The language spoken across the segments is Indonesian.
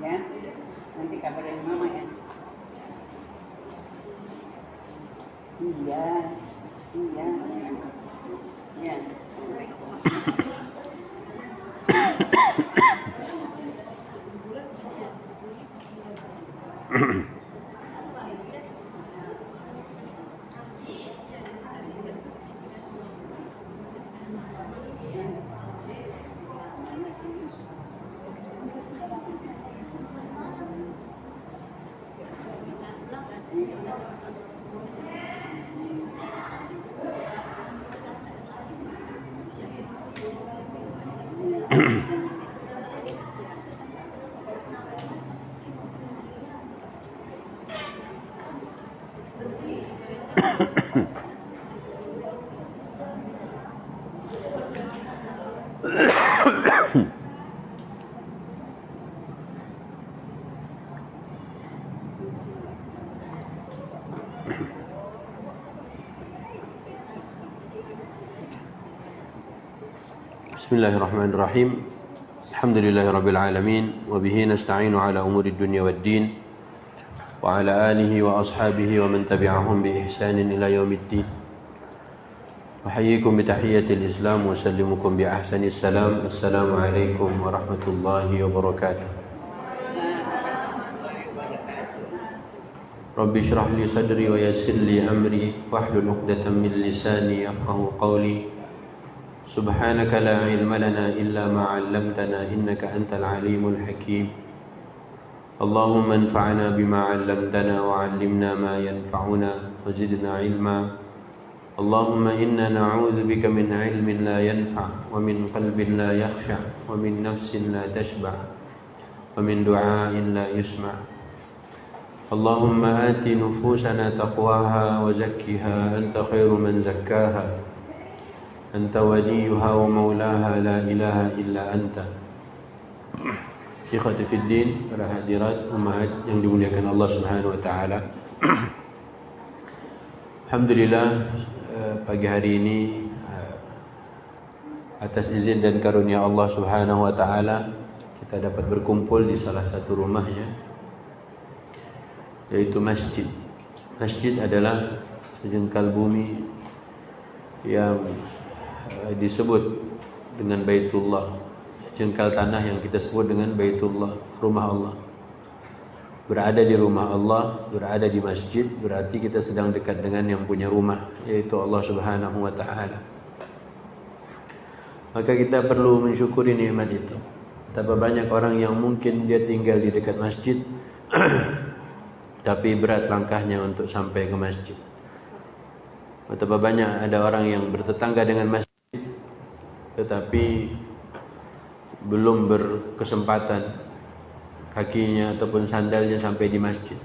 Ya, nanti kabarin mama ya. Iya, iya, ya. Bismillahirrahmanirrahim. Alhamdulillahirabbil alamin wa bihi nasta'inu ala umuri dunya waddin wa ala alihi wa ashabihi wa man tabi'ahum bi ihsanin ila yaumiddin. Uhayyikum bi tahiyyatil Islam wa sallimukum bi ahsanis salam. Assalamu alaikum warahmatullahi wabarakatuh. Rabbi shrah li sadri wa yassir li amri wahlul 'uqdatam min lisani yafqahu qawli. سبحانك لا علم لنا إلا ما علمتنا إنك أنت العليم الحكيم اللهم انفعنا بما علمتنا وعلمنا ما ينفعنا وزدنا علما اللهم إنا نعوذ بك من علم لا ينفع ومن قلب لا يخشع ومن نفس لا تشبع ومن دعاء لا يسمع اللهم آت نفوسنا تقواها وزكها أنت خير من زكاها Anta waliyuha wa maulaha la ilaha illa anta. Ikhwati fiddin, para hadirat umat yang dimuliakan Allah Subhanahu wa taala. Alhamdulillah pagi hari ini atas izin dan karunia Allah Subhanahu wa taala kita dapat berkumpul di salah satu rumahnya, yaitu masjid. Masjid adalah sejengkal bumi yang disebut dengan Baitullah, jengkal tanah yang kita sebut dengan Baitullah, rumah Allah. Berada di rumah Allah, berada di masjid, berarti kita sedang dekat dengan yang punya rumah, yaitu Allah Subhanahu wa taala. Maka kita perlu mensyukuri nikmat itu. Betapa banyak orang yang mungkin dia tinggal di dekat masjid tapi berat langkahnya untuk sampai ke masjid. Betapa banyak ada orang yang bertetangga dengan masjid tetapi belum berkesempatan kakinya ataupun sandalnya sampai di masjid.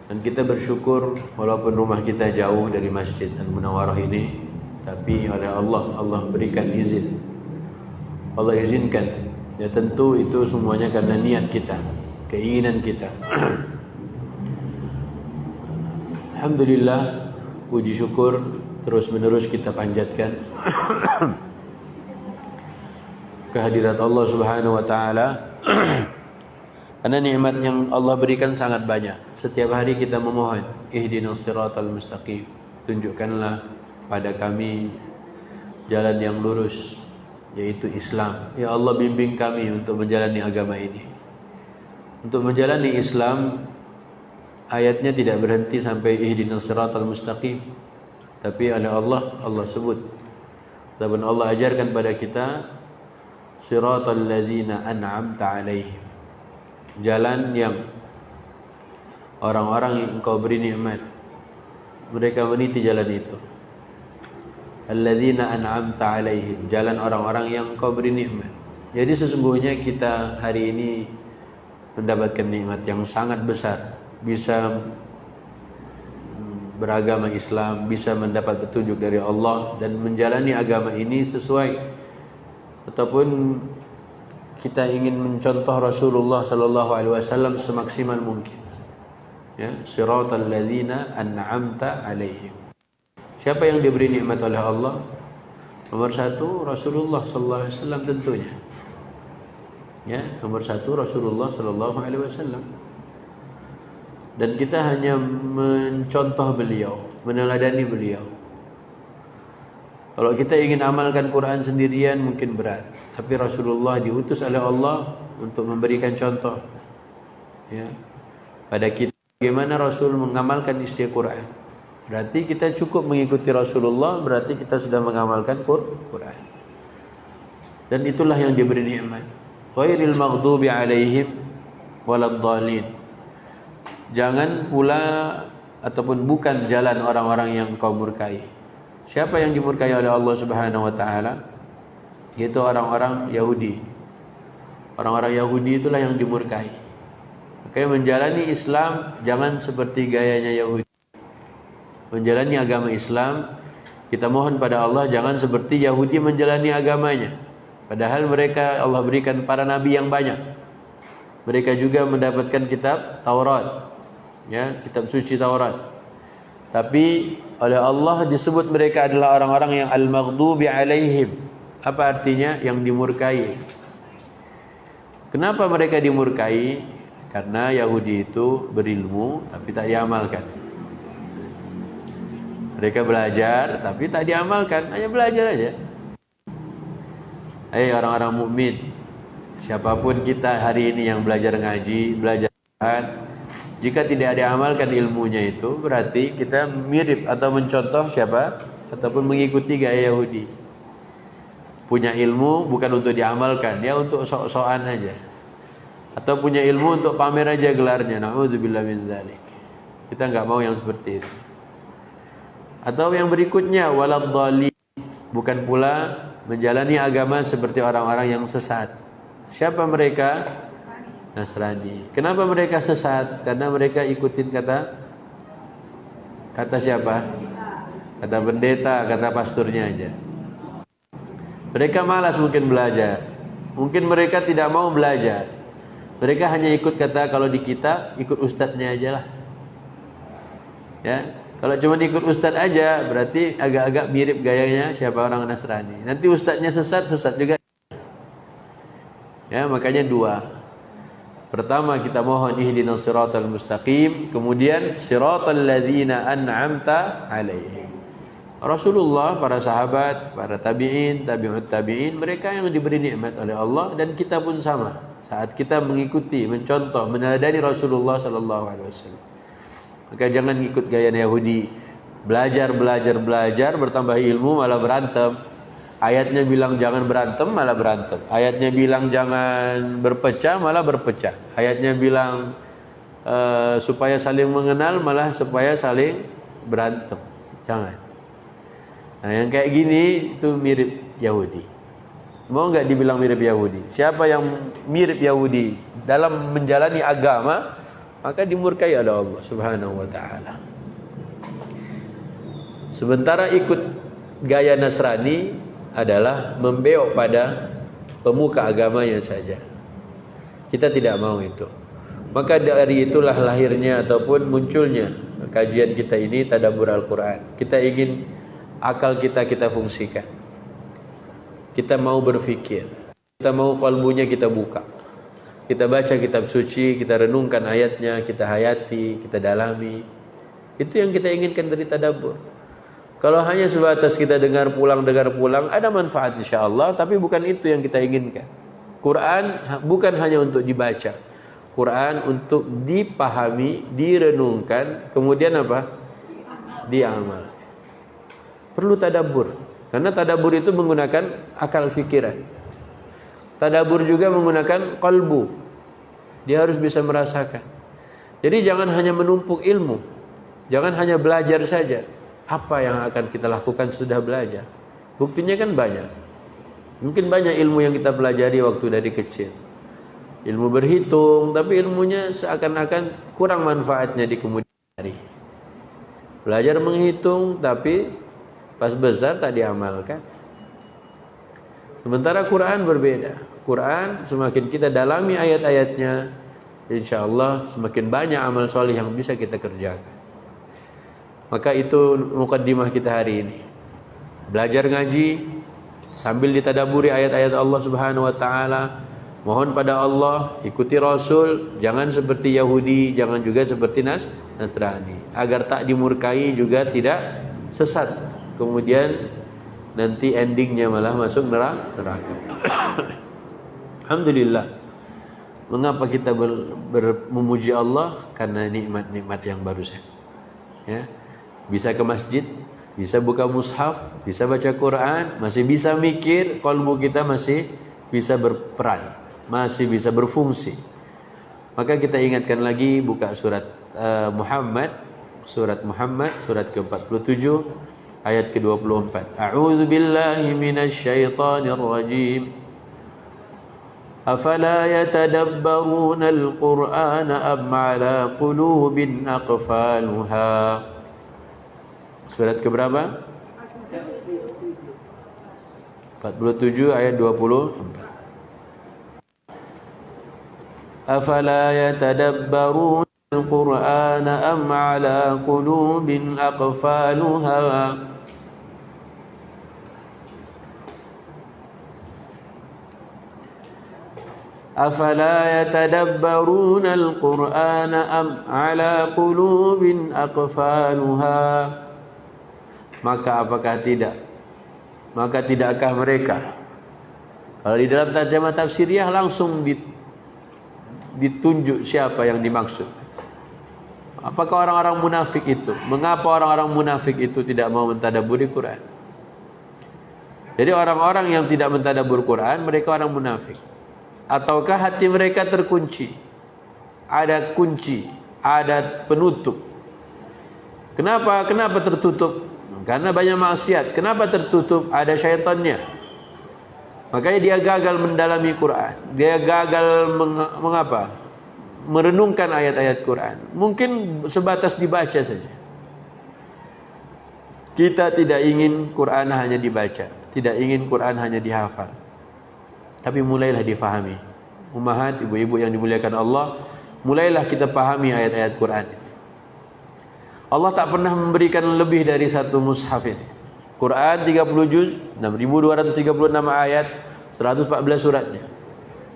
Dan kita bersyukur walaupun rumah kita jauh dari Masjid Al-Munawwarah ini, tapi oleh Allah berikan izin. Allah izinkan. Ya tentu itu semuanya karena niat kita, keinginan kita. Alhamdulillah, puji syukur terus menerus kita panjatkan kehadirat Allah Subhanahu wa taala. Karena nikmat yang Allah berikan sangat banyak. Setiap hari kita memohon, ihdinas siratal mustaqim. Tunjukkanlah pada kami jalan yang lurus, yaitu Islam. Ya Allah, bimbing kami untuk menjalani agama ini. Untuk menjalani Islam, ayatnya tidak berhenti sampai ihdinas siratal mustaqim. Tapi oleh Allah sebut. Dan Allah ajarkan pada kita siratal ladzina an'amta alaihim, jalan yang orang-orang yang Engkau beri nikmat, mereka meniti jalan itu. Alladzina an'amta alaihim, jalan orang-orang yang Engkau beri nikmat. Jadi sesungguhnya kita hari ini mendapatkan nikmat yang sangat besar, bisa beragama Islam, bisa mendapat petunjuk dari Allah dan menjalani agama ini sesuai ataupun kita ingin mencontoh Rasulullah sallallahu alaihi wasallam semaksimal mungkin. Ya, siratal ladzina an'amta alaihim. Siapa yang diberi nikmat oleh Allah? Nomor satu Rasulullah sallallahu alaihi wasallam tentunya. Ya, nomor satu Rasulullah Sallallahu Alaihi Wasallam. Dan kita hanya mencontoh beliau, meneladani beliau. Kalau kita ingin amalkan Quran sendirian mungkin berat, tapi Rasulullah diutus oleh Allah untuk memberikan contoh, ya, pada kita bagaimana Rasul mengamalkan isi Quran. Berarti kita cukup mengikuti Rasulullah, berarti kita sudah mengamalkan Quran. Dan itulah yang diberi nikmat. Ghairil maghdubi alaihim waladdallin. Jangan pula ataupun bukan jalan orang-orang yang kau murkai. Siapa yang dimurkai oleh Allah Subhanahu wa taala? Yaitu orang-orang Yahudi. Orang-orang Yahudi itulah yang dimurkai. Makanya menjalani Islam jangan seperti gayanya Yahudi. Menjalani agama Islam, kita mohon pada Allah jangan seperti Yahudi menjalani agamanya. Padahal mereka Allah berikan para nabi yang banyak. Mereka juga mendapatkan kitab Taurat, ya, kitab suci Taurat. Tapi oleh Allah disebut mereka adalah orang-orang yang al-maghdubi alaihim. Apa artinya? Yang dimurkai. Kenapa mereka dimurkai? Karena Yahudi itu berilmu tapi tak diamalkan. Mereka belajar tapi tak diamalkan, hanya belajar aja. Orang-orang mukmin, siapapun kita hari ini yang belajar ngaji, belajar Quran, jika tidak diamalkan ilmunya itu, berarti kita mirip atau mencontoh siapa? Ataupun mengikuti gaya Yahudi. Punya ilmu bukan untuk diamalkan, dia untuk sok-sokan aja. Atau punya ilmu untuk pamer aja gelarnya. Na'udzubillah min dzalik. Kita enggak mau yang seperti itu. Atau yang berikutnya, waladdallin, bukan pula menjalani agama seperti orang-orang yang sesat. Siapa mereka? Nasrani. Kenapa mereka sesat? Karena mereka ikutin kata siapa? Kata pendeta, kata pasturnya aja. Mereka malas mungkin belajar. Mungkin mereka tidak mau belajar. Mereka hanya ikut kata, kalau di kita ikut ustadznya aja lah. Ya, kalau cuma ikut ustadz aja berarti agak-agak mirip gayanya siapa orang Nasrani. Nanti ustadznya sesat juga. Ya, makanya dua. Pertama kita mohon ihdinas siratal mustaqim, kemudian siratal ladzina an'amta alaihim. Rasulullah, para sahabat, para tabi'in, tabi'ut tabi'in, mereka yang diberi nikmat oleh Allah, dan kita pun sama. Saat kita mengikuti, mencontoh, meneladani Rasulullah sallallahu alaihi wasallam. Maka jangan ikut gaya Yahudi. Belajar, bertambah ilmu malah berantem. Ayatnya bilang jangan berantem, malah berantem. Ayatnya bilang jangan berpecah, malah berpecah. Ayatnya bilang supaya saling mengenal, malah supaya saling berantem. Jangan. Nah, yang kayak gini itu mirip Yahudi. Mau nggak dibilang mirip Yahudi? Siapa yang mirip Yahudi dalam menjalani agama, maka dimurkai oleh Allah Subhanahu wa taala. Sementara ikut gaya Nasrani adalah membeok pada pemuka agamanya saja. Kita tidak mau itu. Maka dari itulah lahirnya ataupun munculnya kajian kita ini, tadabbur Al-Quran. Kita ingin akal kita fungsikan. Kita mau berfikir. Kita mau qalbunya kita buka. Kita baca kitab suci, kita renungkan ayatnya, kita hayati, kita dalami. Itu yang kita inginkan dari tadabbur. Kalau hanya sebatas kita dengar pulang, ada manfaat insyaallah, tapi bukan itu yang kita inginkan. Quran bukan hanya untuk dibaca. Quran untuk dipahami, direnungkan, kemudian apa? Diamal. Perlu tadabbur. Karena tadabbur itu menggunakan akal fikiran. Tadabbur juga menggunakan qalbu. Dia harus bisa merasakan. Jadi jangan hanya menumpuk ilmu. Jangan hanya belajar saja. Apa yang akan kita lakukan sudah belajar? Buktinya kan banyak. Mungkin banyak ilmu yang kita pelajari waktu dari kecil. Ilmu berhitung, tapi ilmunya seakan-akan kurang manfaatnya di kemudian hari. Belajar menghitung, tapi pas besar tak diamalkan. Sementara Quran berbeda. Quran semakin kita dalami ayat-ayatnya, insyaallah semakin banyak amal soleh yang bisa kita kerjakan. Maka itu mukaddimah kita hari ini. Belajar ngaji sambil ditadaburi ayat-ayat Allah Subhanahu wa taala, Mohon pada Allah, ikuti Rasul, jangan seperti Yahudi, jangan juga seperti Nasrani, agar tak dimurkai juga tidak sesat. Kemudian nanti endingnya malah masuk neraka. Alhamdulillah. Mengapa kita memuji Allah? Karena nikmat-nikmat yang barusan. Ya. Bisa ke masjid, bisa buka mushaf, bisa baca Quran, masih bisa mikir, qalbu kita masih bisa berperan, masih bisa berfungsi. Maka kita ingatkan lagi, buka surat Muhammad, surat ke-47 ayat ke-24. A'udzu billahi minasyaitonir rajim. Afala yatadabbaruna al-Qur'ana am 'ala qulubin aqfaluha. Surat keberapa? 47 ayat 24. Afala yatadabbaruna al-Qur'ana am 'ala qulubin aqfaluha. Afala yatadabbaruna al-Qur'ana am 'ala qulubin aqfaluha. Maka apakah tidak? Maka tidakkah mereka? Kalau di dalam terjemah tafsiriyah langsung ditunjuk siapa yang dimaksud. Apakah orang-orang munafik itu? Mengapa orang-orang munafik itu tidak mau mentadabburi Quran? Jadi orang-orang yang tidak mentadabbur Quran, mereka orang munafik. Ataukah hati mereka terkunci? Ada kunci, ada penutup. Kenapa tertutup? Karena banyak maksiat. Kenapa tertutup? Ada syaitannya. Makanya dia gagal mendalami Quran. Dia gagal mengapa? Merenungkan ayat-ayat Quran. Mungkin sebatas dibaca saja. Kita tidak ingin Quran hanya dibaca, tidak ingin Quran hanya dihafal. Tapi mulailah difahami. Ummahat, ibu-ibu yang dimuliakan Allah, mulailah kita pahami ayat-ayat Quran. Allah tak pernah memberikan lebih dari satu mushaf ini. Quran 30 juz, 6.236 ayat, 114 suratnya.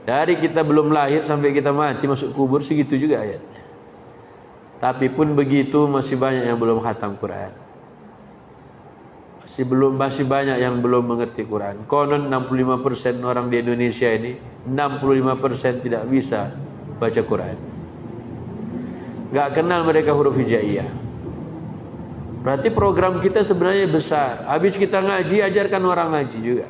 Dari kita belum lahir sampai kita mati masuk kubur segitu juga ayatnya. Tapi pun begitu masih banyak yang belum khatam Quran. Masih banyak yang belum mengerti Quran. Konon 65% orang di Indonesia ini 65% tidak bisa baca Quran. Gak kenal mereka huruf hijaiyah. Berarti program kita sebenarnya besar. Habis kita ngaji, ajarkan orang ngaji juga.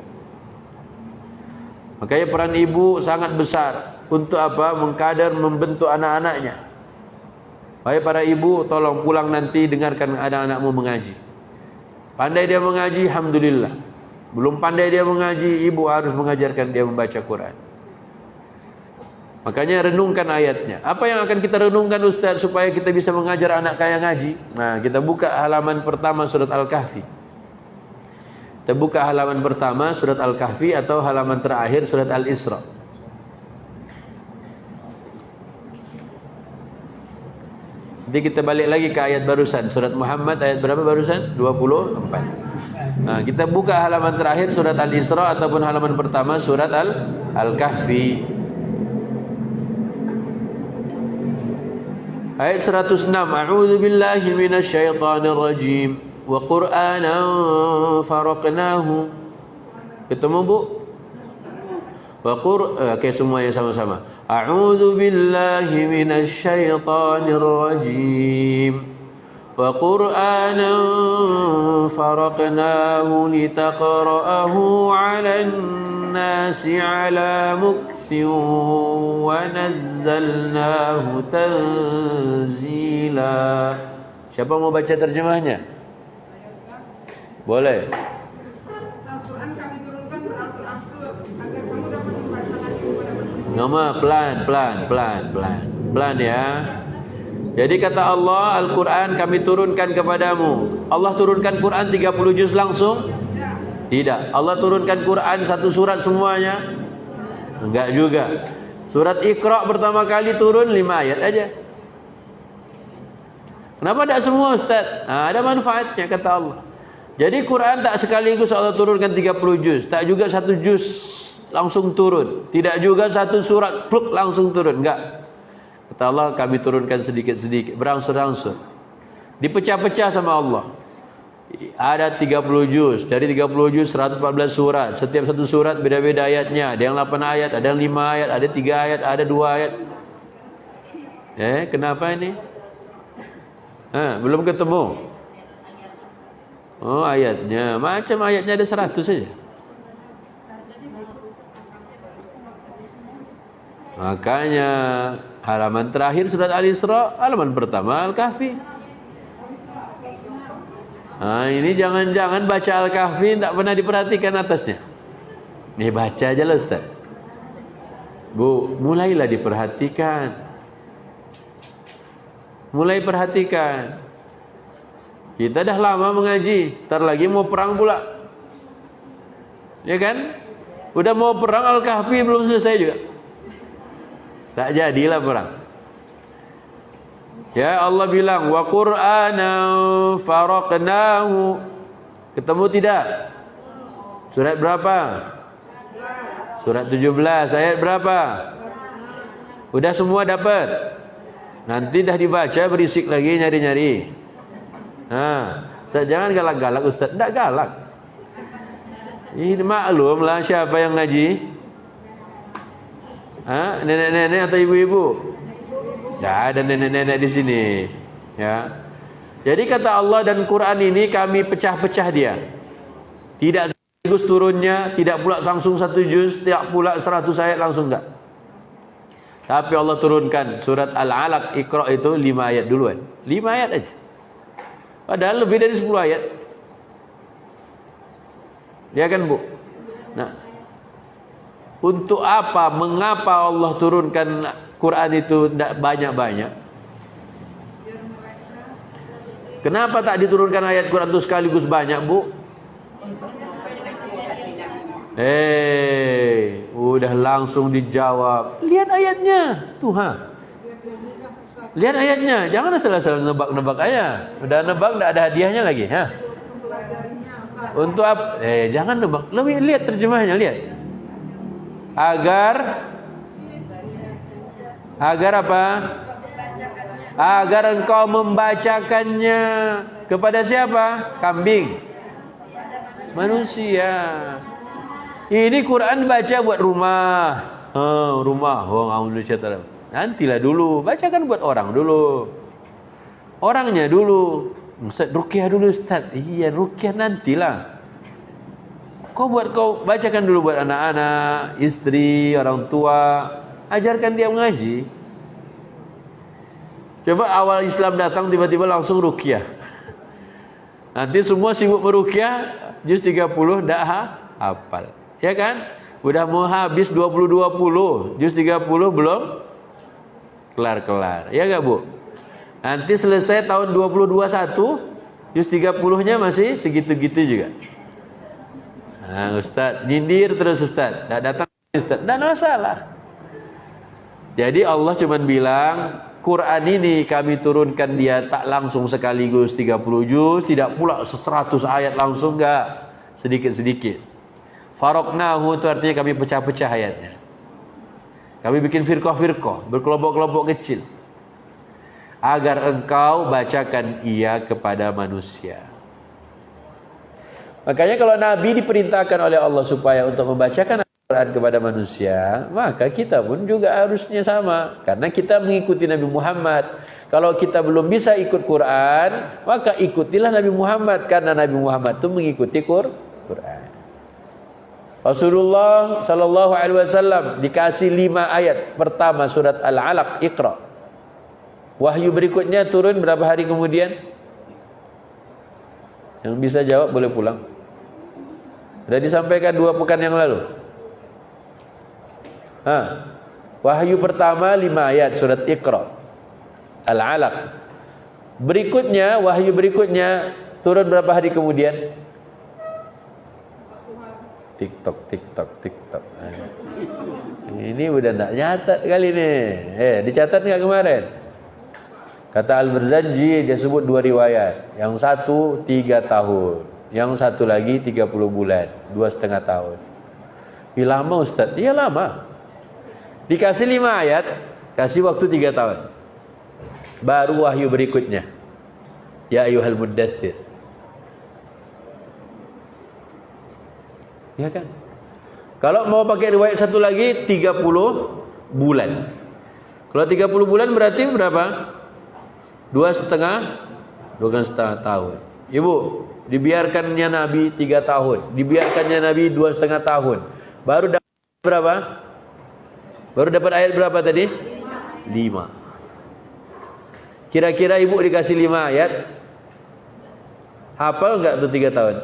Makanya peran ibu sangat besar. Untuk apa? Mengkader, membentuk anak-anaknya. Baik para ibu, tolong pulang nanti dengarkan anak-anakmu mengaji. Pandai dia mengaji, alhamdulillah. Belum pandai dia mengaji, ibu harus mengajarkan dia membaca Quran. Makanya renungkan ayatnya. Apa yang akan kita renungkan Ustaz supaya kita bisa mengajar anak kaya ngaji? Nah, kita buka halaman pertama surat Al-Kahfi. Kita buka halaman pertama surat Al-Kahfi atau halaman terakhir surat Al-Isra. Nanti kita balik lagi ke ayat barusan. Surat Muhammad ayat berapa barusan? 24. Nah, kita buka halaman terakhir surat Al-Isra ataupun halaman pertama surat Al-Kahfi. Ayat 106. A'udzu billahi minasyaitonir rajim. Wa Qur'anan faraqnahu. Ketemu Bu? Oke, semuanya sama-sama. A'udzu billahi minasyaitonir rajim. Wa Qur'anan faraqnahu litaqra'ahu 'alan nasi 'ala muksin wa nazzalnahu tanzila. Siapa mau baca terjemahnya? Boleh. Al-Quran kami turunkan berangsur-angsur agar kamu dapat membaca lagi kepada manusia. Nama pelan ya. Jadi kata Allah, Al-Quran kami turunkan kepadamu. Allah turunkan Quran 30 juz langsung? Tidak. Allah turunkan Quran satu surat semuanya? Enggak juga. Surat Iqra pertama kali turun 5 ayat aja. Kenapa tidak semua Ustaz? Nah, ada manfaatnya kata Allah. Jadi Quran tak sekaligus Allah turunkan 30 juz, tak juga 1 juz langsung turun. Tidak juga satu surat pluk langsung turun. Enggak. Kata Allah, kami turunkan sedikit-sedikit, berangsur-angsur. Dipecah-pecah sama Allah. Ada 30 juz. Dari 30 juz 114 surat. Setiap satu surat beda-beda ayatnya. Ada yang 8 ayat, ada yang 5 ayat, ada 3 ayat, ada 2 ayat. Kenapa ini? Belum ketemu. Oh, ayatnya. Macam ayatnya ada 100 saja. Makanya halaman terakhir surat Al-Isra, halaman pertama Al-Kahfi. Ini jangan-jangan baca Al-Kahfi tak pernah diperhatikan atasnya. Nih baca aja lah Ustaz. Bu, mulailah diperhatikan. Mulai perhatikan. Kita dah lama mengaji, ntar lagi mau perang pula. Ya kan? Udah mau perang Al-Kahfi belum selesai juga. Tak jadilah perang. Ya Allah bilang wa Qur'anan faraqnahu. Ketemu tidak? Surat berapa? Surat 17 ayat berapa? Udah semua dapat? Nanti dah dibaca berisik lagi nyari-nyari. Ustaz jangan galak-galak Ustaz. Tak galak. Ini maklumlah siapa yang ngaji. Nenek-nenek atau ibu-ibu? Tidak ada nenek-nenek di sini. Ya. Jadi kata Allah dan Quran ini kami pecah-pecah dia. Tidak sekaligus turunnya, tidak pula langsung 1 juz, tidak pula 100 ayat langsung enggak. Tapi Allah turunkan surat Al-Alaq Iqra itu 5 ayat duluan. 5 ayat aja. Padahal lebih dari 10 ayat. Ya kan, Bu? Nah, untuk apa? Mengapa Allah turunkan Quran itu tidak banyak-banyak? Kenapa tak diturunkan ayat Quran itu sekaligus banyak, Bu? Udah langsung dijawab. Lihat ayatnya, Tuhan. Lihat ayatnya, jangan asal-asal nebak-nebak ayat. Udah nebak, tidak ada hadiahnya lagi, Untuk apa? Jangan nebak. Lebih lihat terjemahnya, lihat. Agar apa? Agar engkau membacakannya kepada siapa? Kambing. Manusia. Ini Quran baca buat rumah. Rumah. Nantilah dulu. Bacakan buat orang dulu. Orangnya dulu. Ustaz, ruqyah dulu Ustaz. Iya, ruqyah nantilah. Kau bacakan dulu buat anak-anak, istri, orang tua. Ajarkan dia mengaji. Coba awal Islam datang tiba-tiba langsung ruqyah. Nanti semua sibuk meruqyah, juz 30 dah hafal. Ya kan? Udah mau habis 2020, juz 30 belum kelar-kelar. Ya enggak, Bu? Nanti selesai tahun 2021, juz 30-nya masih segitu-gitu juga. Ustaz, nyindir terus Ustaz. Tak datang Ustaz. Tak masalah. Jadi Allah cuma bilang, Quran ini kami turunkan dia tak langsung sekaligus 30 juz, tidak pula 100 ayat langsung, enggak. Sedikit-sedikit. Faraqnahu itu artinya kami pecah-pecah ayatnya. Kami bikin firqah-firqah, berkelompok-kelompok kecil. Agar engkau bacakan ia kepada manusia. Makanya kalau Nabi diperintahkan oleh Allah supaya untuk membacakan Al-Quran kepada manusia, maka kita pun juga harusnya sama. Karena kita mengikuti Nabi Muhammad. Kalau kita belum bisa ikut Quran, maka ikutilah Nabi Muhammad. Karena Nabi Muhammad itu mengikuti Quran. Rasulullah sallallahu alaihi wasallam dikasih 5 ayat. Pertama surat Al-Alaq Iqra. Wahyu berikutnya turun berapa hari kemudian? Yang bisa jawab boleh pulang. Sudah disampaikan 2 pekan yang lalu. Wahyu pertama 5 ayat surat Iqra Al-Alaq. Berikutnya, wahyu berikutnya turun berapa hari kemudian? TikTok. Ini udah tak nyatat kali ni. Dicatat enggak kemarin? Kata Al-Barzanji, dia sebut 2 riwayat. Yang satu 3 tahun. Yang satu lagi 30 bulan. 2,5 tahun. Lama Ustaz? Iya lama. Dikasih 5 ayat, kasih waktu 3 tahun. Baru wahyu berikutnya. Ya ayyuhal muddatsir. Ya kan? Kalau mau pakai riwayat satu lagi 30 bulan. Kalau 30 bulan berarti berapa? 2,5 tahun. Ibu, dibiarkannya Nabi 3 tahun, dibiarkannya Nabi 2,5 tahun. Baru dapat berapa? Baru dapat ayat berapa tadi? 5. Kira-kira ibu dikasih 5 ayat, hafal enggak tuh 3 tahun?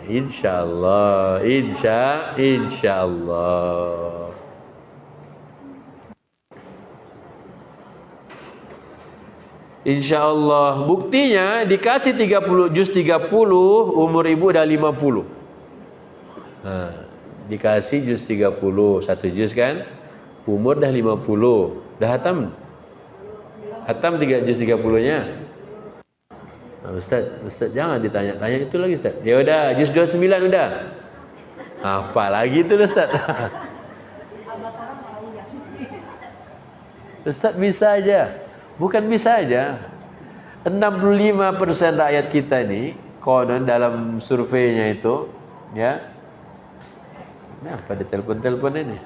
Insyaallah, insyaallah. Insyaallah. Buktinya dikasih 30 juz 30, umur ibu udah 50. Nah, dikasih juz 30, 1 juz kan? Umur dah 50. Dah hatam? Hatam 3 juz 30-nya. Nah, Ustaz jangan ditanya-tanya itu lagi Ustaz. Ya udah, juz 29 udah. Apa lagi itu Ustaz? Ustaz bisa aja. Bukan bisa aja. 65% rakyat kita ini konon dalam surveinya itu, ya. Nah, pada telepon-telepon ini.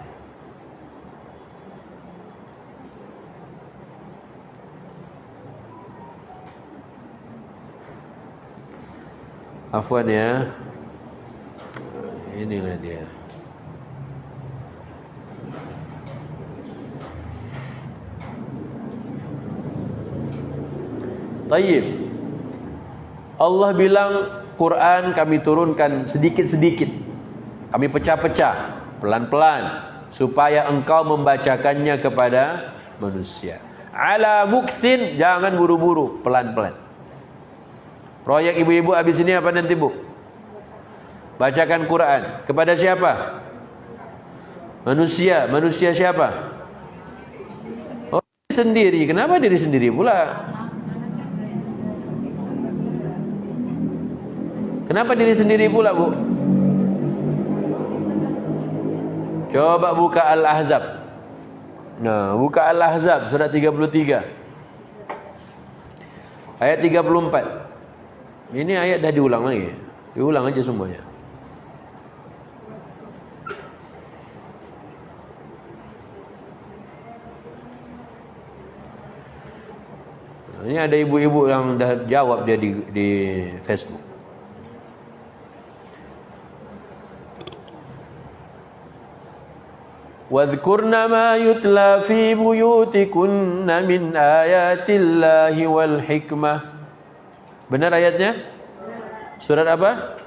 Afwan ya. Inilah dia. Tayyib. Allah bilang Quran kami turunkan sedikit-sedikit. Kami pecah-pecah, pelan-pelan, supaya engkau membacakannya kepada manusia. Ala mukthin, jangan buru-buru, pelan-pelan. Proyek ibu-ibu habis ini apa nanti Bu? Bacakan Quran. Kepada siapa? Manusia. Manusia siapa? Oh, diri sendiri. Kenapa diri sendiri pula? Kenapa diri sendiri pula Bu? Coba buka Al-Ahzab. Nah, buka Al-Ahzab surat 33. Ayat 34. Ini ayat dah diulang lagi. Diulang aja semuanya. Ini ada ibu-ibu yang dah jawab dia di Facebook. Wadhkurna ma yutla fi buyutikunna min ayatillahi wal hikmah. Benar ayatnya? Surat apa?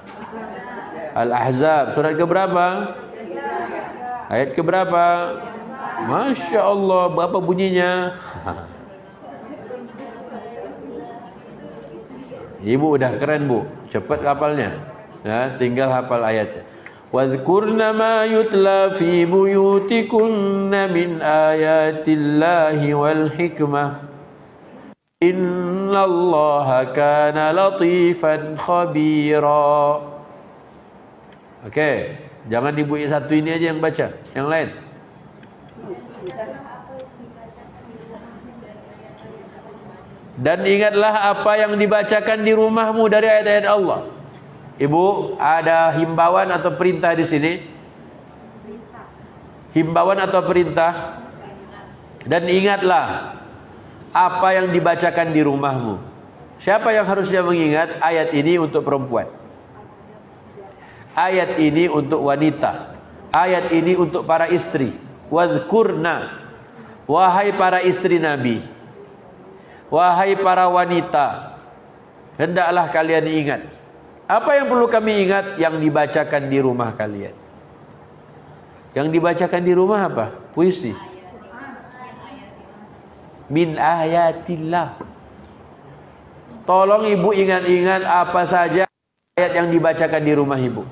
Al-Ahzab. Surat keberapa? Ayat keberapa? Masya Allah, berapa bunyinya? Ibu udah keren Bu, cepat hafalnya. Ya, tinggal hafal ayatnya. Wadhkurna ma yutla fi buyutikunna min ayatillahi wal hikmah. Innallaha kana latifan khabira. Okey, jangan ibu satu ini aja yang baca, yang lain. Dan ingatlah apa yang dibacakan di rumahmu dari ayat-ayat Allah. Ibu, ada himbauan atau perintah di sini? Himbauan atau perintah? Dan ingatlah apa yang dibacakan di rumahmu. Siapa yang harusnya mengingat? Ayat ini untuk perempuan. Ayat ini untuk wanita. Ayat ini untuk para istri. Wadhkurna, wahai para istri Nabi, wahai para wanita, hendaklah kalian ingat. Apa yang perlu kami ingat? Yang dibacakan di rumah kalian. Yang dibacakan di rumah apa? Puisi. Min ayatillah. Tolong ibu ingat-ingat apa saja ayat yang dibacakan di rumah ibu.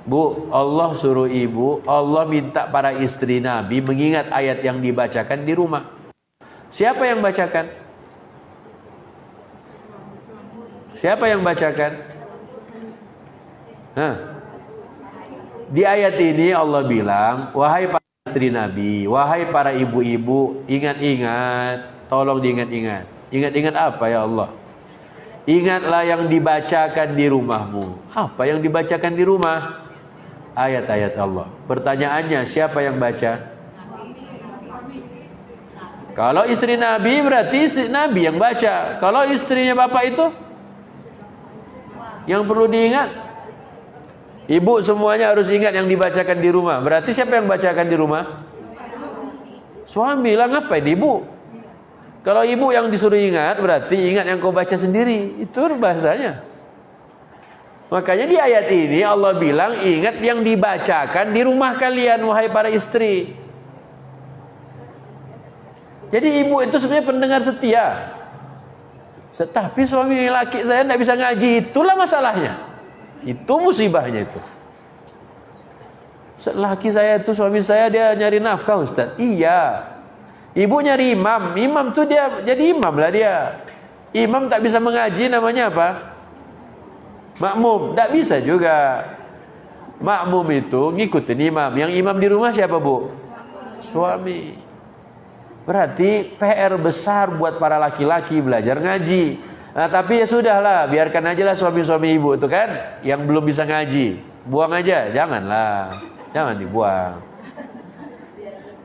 Bu, Allah suruh ibu, Allah minta para istri Nabi mengingat ayat yang dibacakan di rumah. Siapa yang bacakan? Siapa yang bacakan? Hah? Di ayat ini Allah bilang, wahai para istri Nabi, wahai para ibu-ibu, ingat-ingat, tolong diingat-ingat. Ingat-ingat apa ya Allah? Ingatlah yang dibacakan di rumahmu. Apa yang dibacakan di rumah? Ayat-ayat Allah. Pertanyaannya, siapa yang baca? Kalau istri Nabi berarti istri Nabi yang baca. Kalau istrinya bapak itu yang perlu diingat. Ibu semuanya harus ingat yang dibacakan di rumah. Berarti siapa yang bacakan di rumah? Suami lah, ngapain ibu? Kalau ibu yang disuruh ingat, berarti ingat yang kau baca sendiri. Itu bahasanya. Makanya di ayat ini Allah bilang, ingat yang dibacakan di rumah kalian, wahai para istri. Jadi ibu itu sebenarnya pendengar setia. Tapi suami laki saya tidak bisa ngaji, itulah masalahnya. Itu musibahnya itu. Laki saya itu, suami saya dia nyari nafkah Ustaz. Iya. Ibu nyari imam. Imam tuh dia jadi imam lah dia. Imam tak bisa mengaji namanya apa? Makmum. Tak bisa juga. Makmum itu ngikutin imam. Yang imam di rumah siapa bu? Suami. Berarti PR besar buat para laki-laki belajar ngaji. Nah, tapi ya sudahlah, biarkan aja lah suami-suami ibu itu kan yang belum bisa ngaji. Buang aja, janganlah. Jangan dibuang.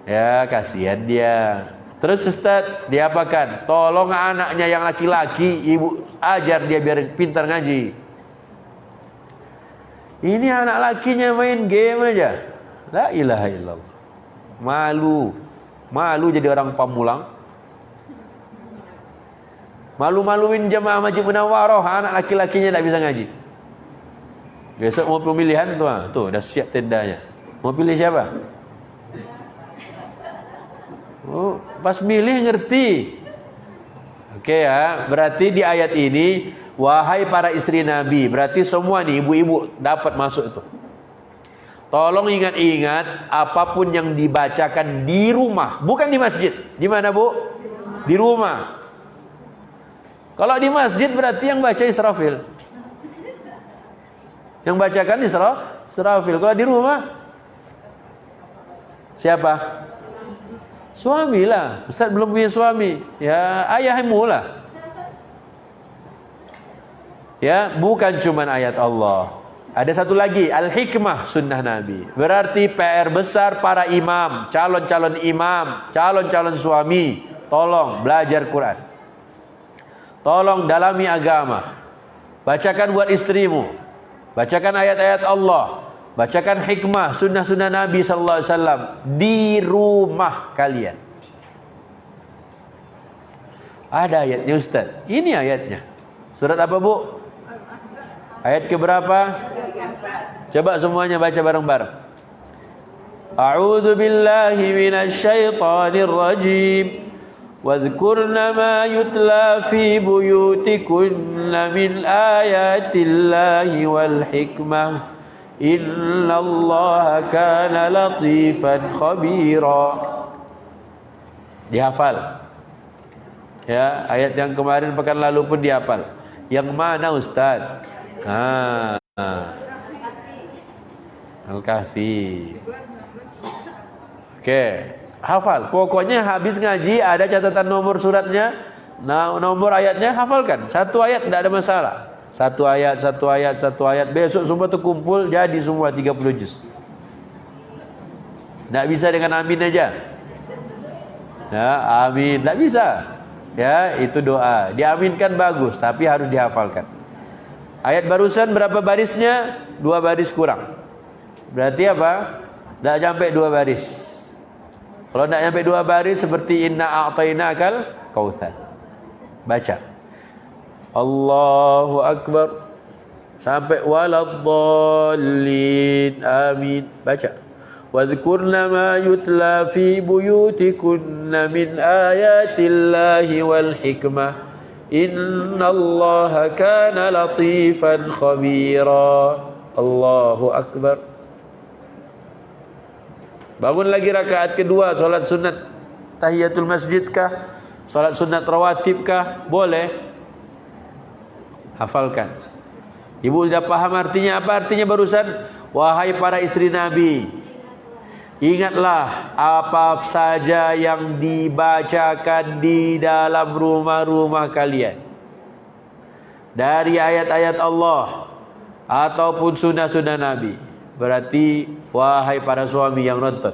Ya, kasihan dia. Terus Ustaz, diapakan? Tolong anaknya yang laki-laki, ibu ajar dia biar pintar ngaji. Ini anak lakinya main game aja. La ilaha illallah. Malu jadi orang pamulang. Malu-maluin jamaah Masjid Munawwarah, anak laki-lakinya tak bisa ngaji. Besok mau pemilihan tuh dah siap tendanya. Mau pilih siapa? Oh, pas milih ngerti. Oke ya, berarti di ayat ini wahai para istri Nabi, berarti semua nih ibu-ibu dapat masuk itu. Tolong ingat-ingat apapun yang dibacakan di rumah, bukan di masjid. Di mana, Bu? Di rumah. Kalau di masjid berarti yang baca Israfil. Yang bacakan Israfil. Kalau di rumah siapa? Suami lah. Ustaz belum punya suami. Ya, ayahmu lah. Ya, bukan cuma ayat Allah. Ada satu lagi, al-hikmah sunnah Nabi. Berarti PR besar para imam, calon-calon imam, calon-calon suami. Tolong belajar Quran. Tolong dalami agama. Bacakan buat istrimu. Bacakan ayat-ayat Allah. Bacakan hikmah, sunnah-sunnah Nabi sallallahu alaihi wasallam di rumah kalian. Ada ayatnya Ustaz. Ini ayatnya. Surat apa, Bu? Ayat keberapa? Coba semuanya baca bareng-bareng. A'udzu billahi minasy syaithanir rajim. Wadhkurna ma yutla fi buyutikunna min ayatillahi wal hikmah. Innallaha kana latifan khabira. Dihafal. Ya, ayat yang kemarin pekan lalu pun dihafal. Yang mana Ustaz? Al-Kahfi. Oke, hafal. Pokoknya habis ngaji ada catatan nomor suratnya, nomor ayatnya hafalkan. Satu ayat tidak ada masalah. Satu ayat. Besok semua terkumpul jadi semua 30 juz. Tidak bisa dengan amin aja. Ya, amin. Tidak bisa. Ya, itu doa. Diaminkan bagus, tapi harus dihafalkan. Ayat barusan berapa barisnya? 2 baris kurang. Berarti apa? Tidak sampai 2 baris. Kalau tidak sampai 2 baris seperti inna a'tainakal kautsar. Baca. Allahu Akbar. Sampai waladdallin. Amin. Baca. Wadhkurna ma yutla fi buyutikunna min ayatillahi wal hikmah. Innallaha kana latifan khabira. Allahu Akbar. Bangun lagi rakaat kedua, salat sunat tahiyatul masjid kah? Salat sunat rawatib kah? Boleh. Hafalkan. Ibu sudah paham artinya apa? Artinya barusan wahai para istri Nabi, ingatlah apa saja yang dibacakan di dalam rumah-rumah kalian dari ayat-ayat Allah ataupun sunnah-sunnah Nabi. Berarti wahai para suami yang nonton,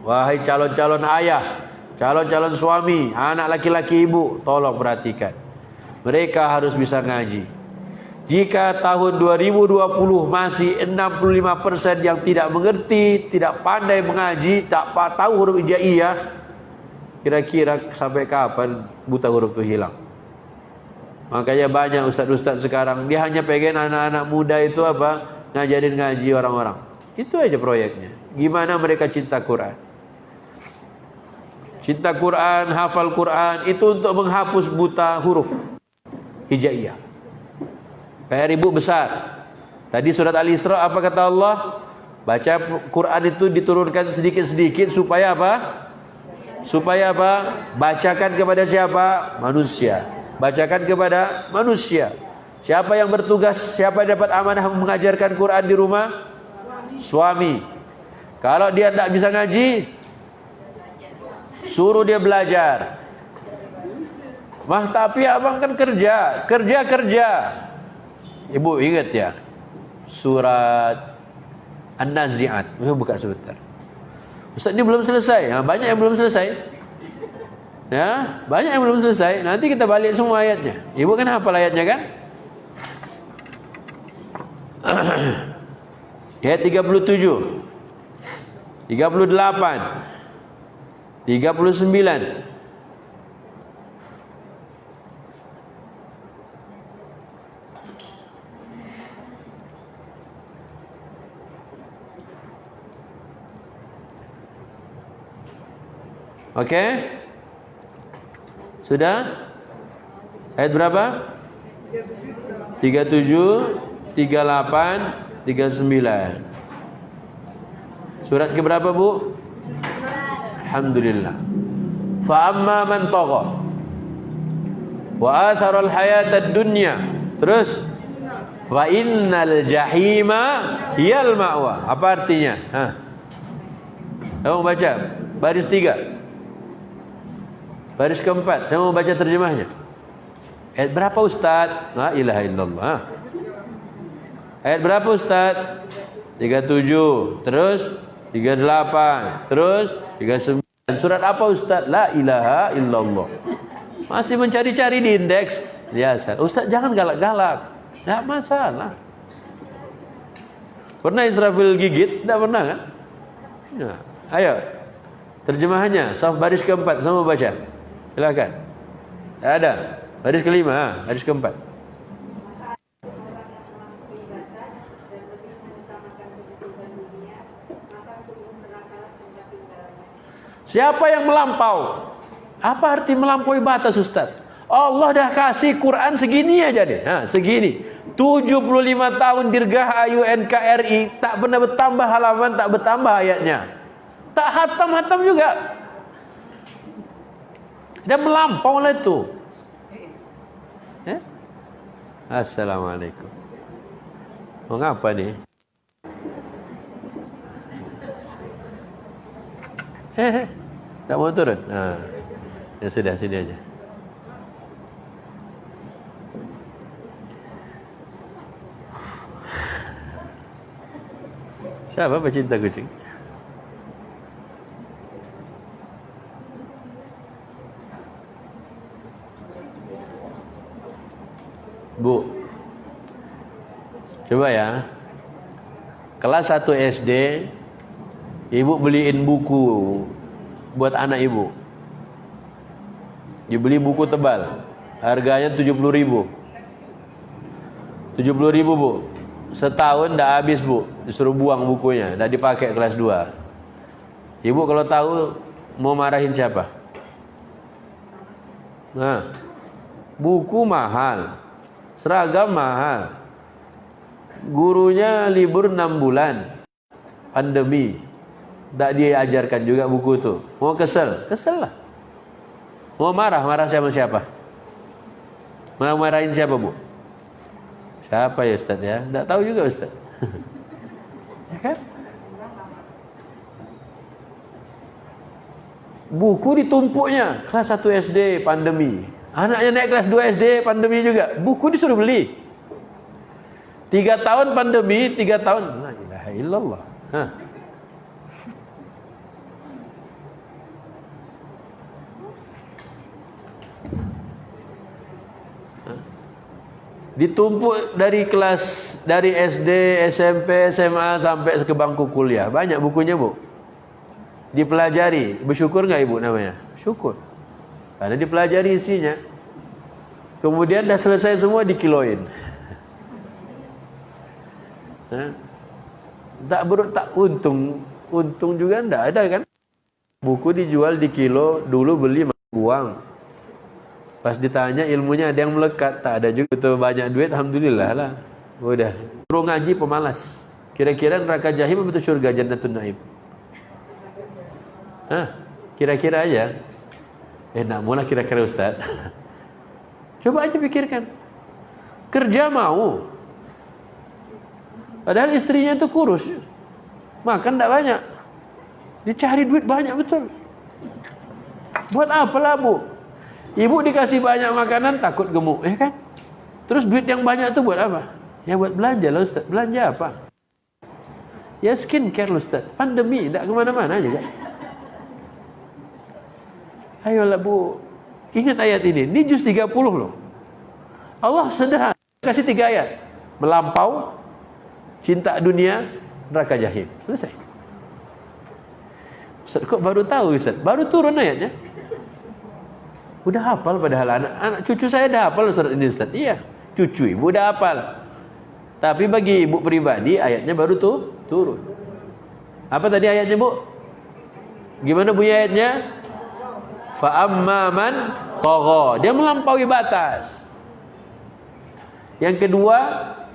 wahai calon-calon ayah, calon-calon suami, anak laki-laki ibu, tolong perhatikan. Mereka harus bisa ngaji. Jika tahun 2020 masih 65% yang tidak mengerti, tidak pandai mengaji, tak tahu huruf hijaiyah, kira-kira sampai kapan buta huruf itu hilang? Makanya banyak ustaz-ustaz sekarang, dia hanya pengen anak-anak muda itu apa? Ngajarin ngaji orang-orang. Itu aja proyeknya. Gimana mereka cinta Quran? Cinta Quran, hafal Quran, itu untuk menghapus buta huruf hijaiyah. PR ibu besar. Tadi surat Al-Isra apa kata Allah? Baca Quran itu diturunkan sedikit-sedikit supaya apa? Supaya apa? Bacakan kepada siapa? Manusia. Bacakan kepada manusia. Siapa yang bertugas? Siapa yang dapat amanah mengajarkan Quran di rumah? Suami. Kalau dia tidak bisa ngaji, suruh dia belajar. Mah tapi abang kan kerja. Ibu ingat ya, surat An-Nazi'at. Buka sebentar. Ustaz ini belum selesai. Banyak yang belum selesai. Ya, banyak yang belum selesai. Nanti kita balik semua ayatnya. Ibu kan hafal ayatnya kan? Ayat 37, 38, 39. Oke? Sudah? Ayat berapa? 37, 38, 39. Surat ke berapa, Bu? Alhamdulillah. Fa amma man tagha wa athara al-hayata ad-dunya. Terus wa innal jahima hiyal ma'wa. Apa artinya? Kamu baca baris 3. Baris keempat, saya mau baca terjemahnya. Ayat berapa Ustaz? La ilaha illallah. Ayat berapa Ustaz? 37, terus 38, terus 39. Surat apa Ustaz? La ilaha illallah. Masih mencari-cari di indeks. Biasa. Ustaz jangan galak-galak. Tidak masalah. Pernah Israfil gigit? Tidak pernah kan? Nah, ayo. Terjemahannya, saf baris keempat, sama baca. Silakan. Ada. Baris kelima, baris keempat. Siapa yang melampau? Apa arti melampaui batas Ustaz? Allah dah kasih Quran segini aja deh. Segini. 75 tahun dirgah UNKRI, tak pernah bertambah halaman, tak bertambah ayatnya. Tak hatam-hatam juga. Dan melampau lah itu. Assalamualaikum. Mau ngapa nih? Tak mau turun? Ya sudah, sini aja. Siapa pecinta kucing? Bu, coba ya. Kelas 1 SD, ibu beliin buku buat anak ibu. Dibeli buku tebal, harganya 70.000. 70.000 Bu. Setahun dah habis Bu, disuruh buang bukunya, dah dipakai kelas 2. Ibu kalau tahu mau marahin siapa? Buku mahal, seragam mahal, gurunya libur 6 bulan, pandemi, tak diajarkan juga buku itu. Mau kesel lah. Mau marah sama siapa? Mau marahin siapa Bu? Siapa ya Ustaz ya? Tak tahu juga Ustaz. Ya kan? Buku ditumpuknya, kelas 1 SD pandemi. Anaknya naik kelas 2 SD pandemi juga. Buku disuruh beli. 3 tahun pandemi, 3 tahun. La ilaha illallah. Hah. Ditumpuk dari kelas, dari SD, SMP, SMA sampai ke bangku kuliah. Banyak bukunya, Bu. Dipelajari. Bersyukur nggak Ibu namanya? Syukur. Karena dipelajari isinya. Kemudian dah selesai semua dikiloin. Tak untung. Untung juga enggak ada kan? Buku dijual di kilo, dulu beli uang. Pas ditanya ilmunya ada yang melekat, tak ada juga. Betul banyak duit, alhamdulillah lah. Udah. Suruh ngaji pemalas. Kira-kira neraka jahim atau surga Jannatun Naim? Kira-kira aja. Nak mula kira-kira Ustaz. Coba aja pikirkan. Kerja mau. Padahal istrinya itu kurus. Makan tak banyak. Dicari duit banyak betul. Buat apalah, Bu? Ibu dikasih banyak makanan takut gemuk, ya kan? Terus duit yang banyak itu buat apa? Ya buat belanja lah Ustaz. Belanja apa? Ya skincare Ustaz. Pandemi, tak kemana-mana juga. Ayolah Bu, ingat ayat ini. Ini juz 30 loh. Allah sederhana kasih 3 ayat. Melampau, cinta dunia, neraka jahim. Selesai. Ustaz kok baru tahu Ustaz? Baru turun ayatnya. Udah hafal padahal anak cucu saya dah hafal Ustaz ini Ustaz. Iya, cucu ibu udah hafal. Tapi bagi ibu pribadi ayatnya baru turun. Apa tadi ayatnya, Bu? Gimana bunyi ayatnya? Fa amma man tagha, dia melampaui batas. Yang kedua,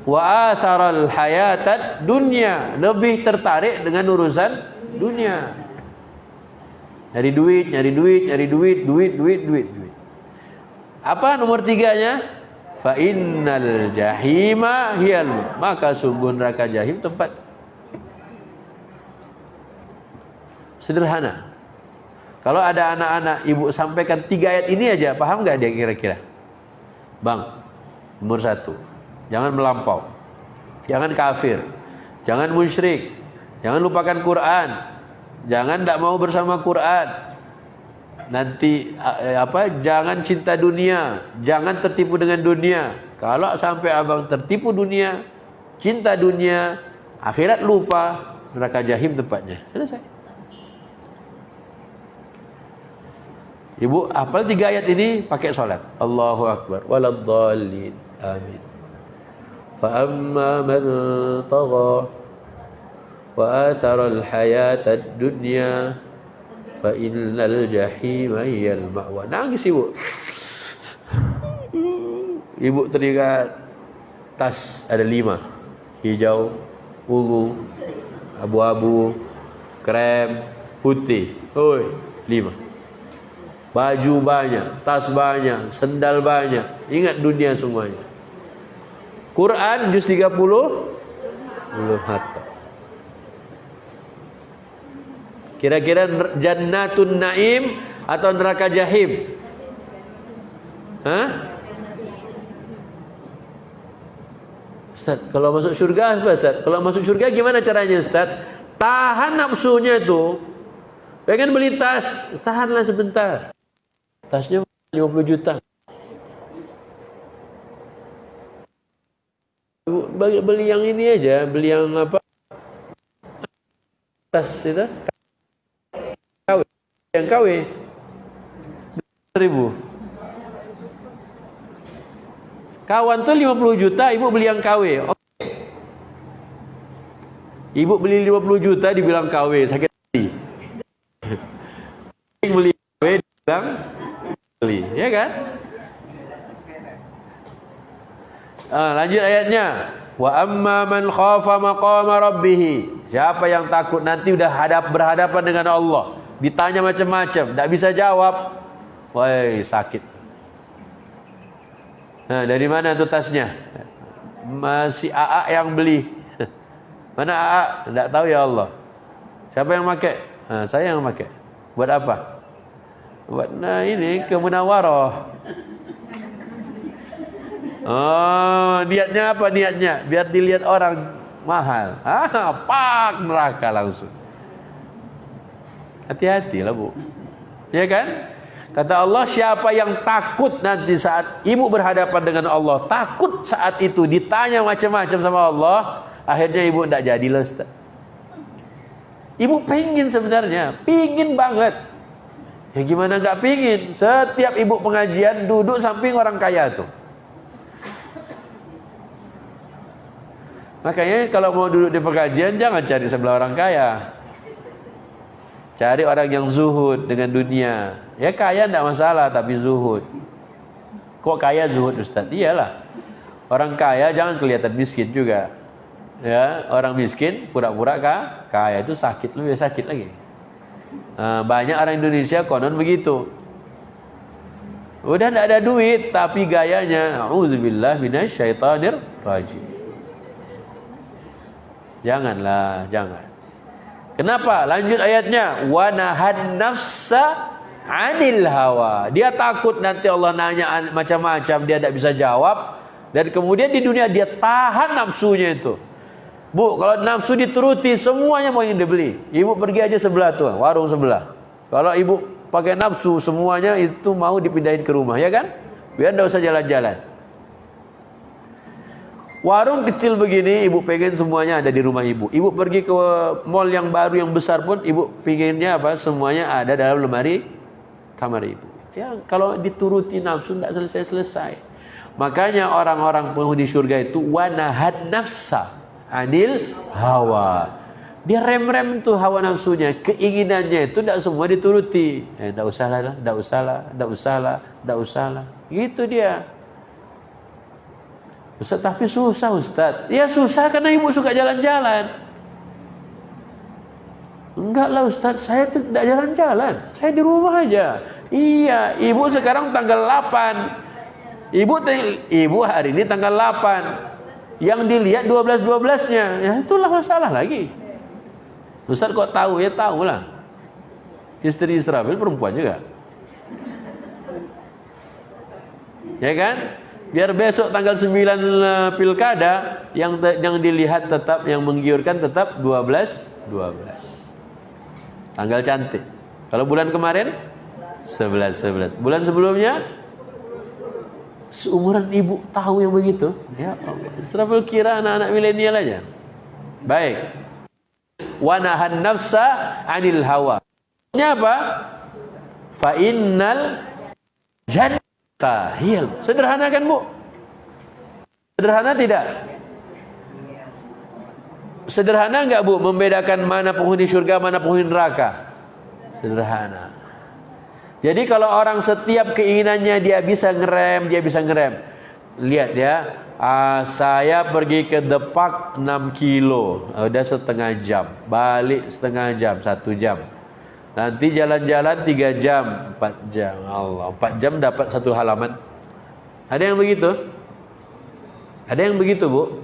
wa atharal hayatad dunya, lebih tertarik dengan urusan dunia. Nyari duit. Apa nomor 3-nya? Fa innal jahima hiyal, maka sungguh neraka jahim tempat. Sederhana. Kalau ada anak-anak, ibu sampaikan 3 ayat ini aja, paham gak dia kira-kira? Bang, nomor 1, jangan melampau, jangan kafir, jangan musyrik, jangan lupakan Quran, jangan tak mau bersama Quran. Nanti jangan cinta dunia, jangan tertipu dengan dunia. Kalau sampai abang tertipu dunia, cinta dunia, akhirat lupa, neraka jahim tempatnya. Selesai. Ibu hafal 3 ayat ini pakai salat. Allahu akbar waladdallin. Amin. Fa amma man tagha wa athara al-hayata ad-dunya fa innal jahima hiyal ma'wa. Nangis ibu. Ibu teringat tas ada 5. Hijau, ungu, abu-abu, krem, putih. 5. Baju banyak, tas banyak, sendal banyak. Ingat dunia semuanya. Quran juz 30 belum hafal. Kira-kira Jannatun Naim atau neraka jahim? Ustaz, kalau masuk surga apa Ustaz? Kalau masuk surga gimana caranya Ustaz? Tahan nafsunya itu. Pengen beli tas, tahanlah sebentar. Tasnya 50 juta. Beli yang ini aja, beli yang apa? Tas itu. KW. Yang KW. 1.000. Kawan tuh 50 juta, ibu beli yang KW. Oke. Ibu beli 50 juta dibilang KW, sakit hati. Beli KW dibilang beli, ya kan? Lanjut ayatnya. Wa amma man khafa maqama rabbih. Siapa yang takut nanti udah berhadapan dengan Allah, ditanya macam-macam, tak bisa jawab. Woi, sakit. Nah, dari mana tuh tasnya? Masih AA yang beli. Mana AA? Tidak tahu ya Allah. Siapa yang pakai? Saya yang pakai. Buat apa? Buat ini ke Munawarah. Oh, niatnya apa niatnya? Biar dilihat orang mahal. Pak neraka langsung. Hati-hatilah Bu. Ya kan? Kata Allah, siapa yang takut nanti saat ibu berhadapan dengan Allah, takut saat itu ditanya macam-macam sama Allah, akhirnya ibu tidak jadilah Ustaz. Ibu pengen sebenarnya, pingin banget. Ya gimana nggak pingin? Setiap ibu pengajian duduk samping orang kaya tuh. Makanya kalau mau duduk di pengajian jangan cari sebelah orang kaya. Cari orang yang zuhud dengan dunia. Ya kaya tidak masalah tapi zuhud. Kok kaya zuhud Ustaz? Iyalah. Orang kaya jangan kelihatan miskin juga. Ya, orang miskin pura-pura kaya itu sakit, lebih sakit lagi. Banyak orang Indonesia konon begitu. Udah tidak ada duit tapi gayanya auzubillah minasyaitonir rajim. Janganlah, jangan. Kenapa? Lanjut ayatnya. Wa nahan nafsa 'anil hawa. Dia takut nanti Allah nanya macam-macam, dia tidak bisa jawab. Dan kemudian di dunia dia tahan nafsunya itu. Bu, kalau nafsu dituruti semuanya mau yang dibeli. Ibu pergi aja sebelah tuh, warung sebelah. Kalau ibu pakai nafsu semuanya itu mau dipindahin ke rumah, ya kan? Biar tidak usah jalan-jalan. Warung kecil begini, ibu pengen semuanya ada di rumah ibu. Ibu pergi ke mall yang baru yang besar pun, ibu pengennya apa? Semuanya ada dalam lemari kamar ibu. Ya, kalau dituruti nafsu tidak selesai-selesai. Makanya orang-orang penghuni surga itu wanahat nafsa 'anil hawa. Dia rem-rem tuh hawa nafsunya, keinginannya itu tidak semua dituruti. Tidak usahlah, tidak usahlah, tidak usahlah, tidak usahlah. Gitu dia. Ustaz, tapi susah Ustaz. Ya susah karena ibu suka jalan-jalan. Enggak lah Ustaz, saya tuh tidak jalan-jalan. Saya di rumah aja. Iya, ibu sekarang tanggal 8. Ibu hari ini tanggal 8. Yang dilihat 12-12-nya. Ya itulah masalah lagi. Ustaz kok tahu? Ya tahulah. Istri Israfil perempuan juga. Ya kan? Biar besok tanggal 9 pilkada yang dilihat tetap, yang menggiurkan tetap 12. Tanggal cantik. Kalau bulan kemarin 11. Bulan sebelumnya seumuran ibu tahu yang begitu. Ya Allah. Israfil kira anak-anak milenial aja. Baik. Wa nahan nafsa 'anil hawa. Ini apa? Fa innal tahil. Sederhana kan Bu? Sederhana tidak? Sederhana enggak Bu membedakan mana penghuni surga, mana penghuni neraka? Sederhana. Jadi kalau orang setiap keinginannya dia bisa ngerem. Lihat ya, saya pergi ke Depak 6 kilo, udah setengah jam. Balik setengah jam, 1 jam. Nanti jalan-jalan 3 jam, 4 jam. Allah, 4 jam dapat 1 halaman. Ada yang begitu? Ada yang begitu Bu?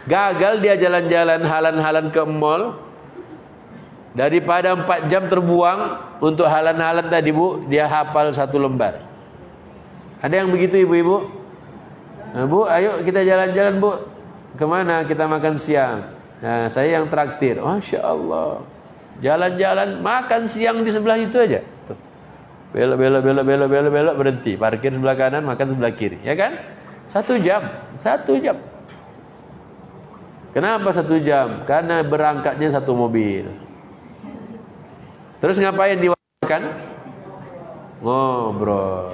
Gagal dia jalan-jalan halan-halan ke mall. Daripada 4 jam terbuang untuk halan-halan tadi Bu, dia hafal 1 lembar. Ada yang begitu ibu-ibu? Nah, Bu, ayo kita jalan-jalan Bu. Kemana kita makan siang? Nah, saya yang traktir. Masya Allah. Jalan-jalan makan siang di sebelah itu aja. Tuh. Belok berhenti. Parkir sebelah kanan, makan sebelah kiri. Ya kan? 1 jam. Kenapa 1 jam? Karena berangkatnya 1 mobil. Terus ngapain diwakan? Ngobrol.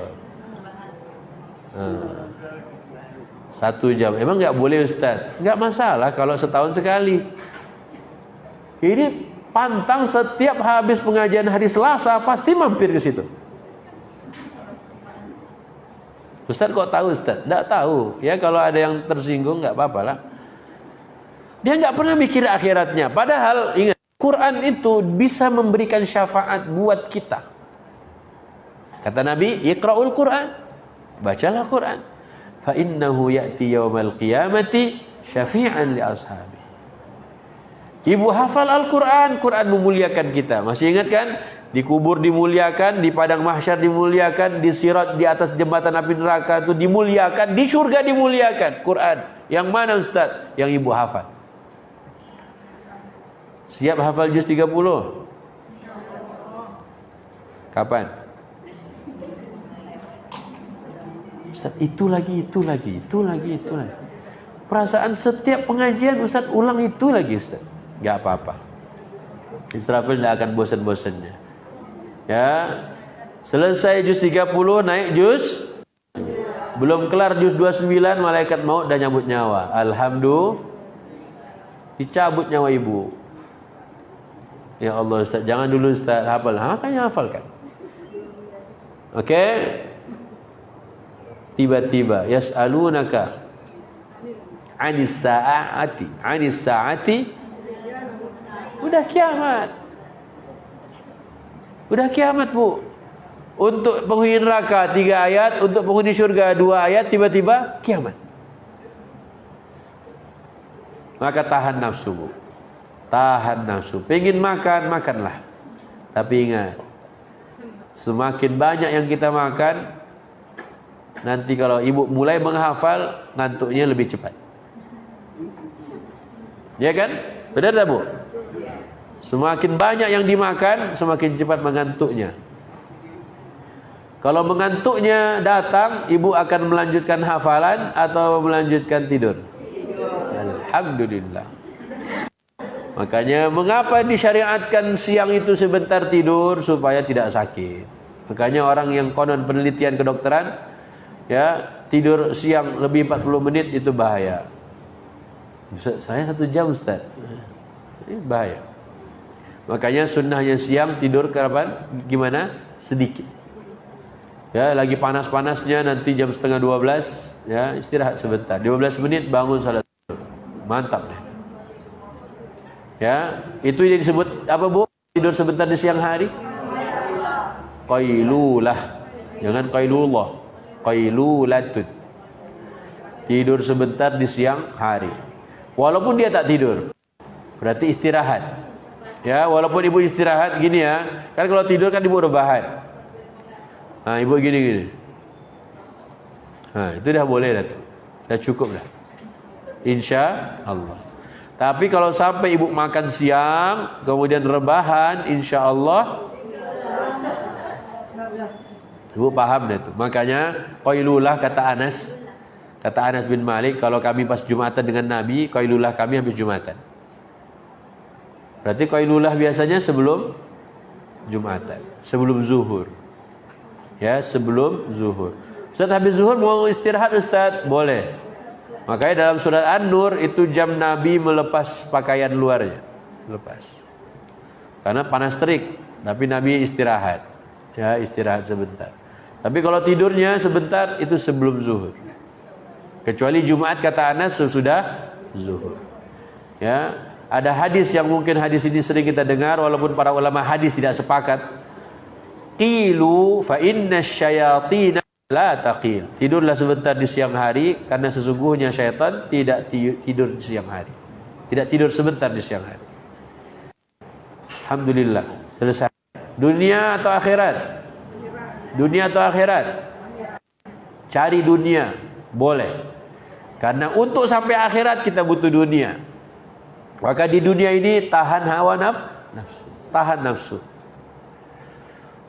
1 jam. Emang nggak boleh Ustaz? Nggak masalah kalau setahun sekali. Ini pantang setiap habis pengajian hari Selasa pasti mampir ke situ. Ustaz kok tahu Ustaz? Tidak tahu. Ya kalau ada yang tersinggung nggak apa-apa lah. Dia nggak pernah mikir akhiratnya. Padahal ingat, Quran itu bisa memberikan syafaat buat kita. Kata Nabi, Iqra'ul Quran. Bacalah Quran. Fa innahu ya'ti yaumal qiyamati syafi'an li ashabi. Ibu hafal Al-Quran, Quran memuliakan kita. Masih ingat kan? Di kubur dimuliakan, di padang mahsyar dimuliakan, di sirat, di atas jembatan api neraka itu dimuliakan, di surga dimuliakan. Quran. Yang mana Ustaz? Yang ibu hafal. Siap hafal juz 30? Kapan? Ustaz, itu lagi. Perasaan setiap pengajian Ustaz ulang itu lagi Ustaz. Gak apa-apa. Israfil tidak akan bosan-bosannya. Ya. Selesai juz 30 naik juz. Belum kelar juz 29 malaikat maut dah nyambut nyawa. Alhamdulillah. Dicabut nyawa ibu. Ya Allah Ustaz, jangan dulu Ustaz hafal. Makanya hafalkan. Oke. Tiba-tiba yas'alunaka 'anis sa'ati. Udah kiamat. Bu. Untuk penghuni neraka 3 ayat, untuk penghuni syurga 2 ayat, tiba-tiba kiamat. Maka tahan nafsu, Bu. Tahan nafsu. Pengen makan, makanlah. Tapi ingat, semakin banyak yang kita makan, nanti kalau ibu mulai menghafal, ngantuknya lebih cepat. Ya kan? Benar tak, Bu? Semakin banyak yang dimakan, semakin cepat mengantuknya. Kalau mengantuknya datang, ibu akan melanjutkan hafalan atau melanjutkan tidur? Alhamdulillah. Makanya mengapa disyariatkan siang itu sebentar tidur supaya tidak sakit. Makanya orang yang konon penelitian kedokteran, ya, tidur siang lebih 40 menit itu bahaya. Saya 1 jam Ustaz. Ini bahaya. Makanya sunnahnya siang tidur kapan? Gimana? Sedikit. Ya, lagi panas-panasnya nanti jam setengah 12, ya, istirahat sebentar. 12 menit bangun salat. Mantap deh. Ya, itu yang disebut apa, Bu? Tidur sebentar di siang hari? Qailulah. Jangan qailullah. Qailulatun. Tidur sebentar di siang hari. Walaupun dia tak tidur, berarti istirahat. Ya, walaupun ibu istirahat gini ya. Kan kalau tidur kan ibu rebahan. Nah, ibu gini. Nah, itu dah boleh dah tuh. Dah cukup dah. Insya Allah. Tapi kalau sampai ibu makan siang, kemudian rebahan, insya Allah, ibu paham dah tuh. Makanya, qailulah kata Anas bin Malik, kalau kami pas Jumatan dengan Nabi, qailulah kami habis Jumatan. Berarti qailulah biasanya sebelum Jumatan, sebelum zuhur. Ya, sebelum zuhur. Ustaz habis zuhur mau istirahat Ustaz? Boleh. Makanya dalam surat An-Nur itu jam Nabi melepas pakaian luarnya. Lepas. Karena panas terik, tapi Nabi istirahat. Ya, istirahat sebentar. Tapi kalau tidurnya sebentar itu sebelum zuhur. Kecuali Jumat kata Anas sesudah zuhur. Ya, ada hadis yang mungkin hadis ini sering kita dengar walaupun para ulama hadis tidak sepakat. Qilu fa inna syayatina la taqil. Tidurlah sebentar di siang hari karena sesungguhnya syaitan tidak tidur di siang hari. Tidak tidur sebentar di siang hari. Alhamdulillah, selesai. Dunia atau akhirat? Dunia atau akhirat? Cari dunia, boleh. Karena untuk sampai akhirat kita butuh dunia. Maka di dunia ini tahan hawa nafsu. Tahan nafsu.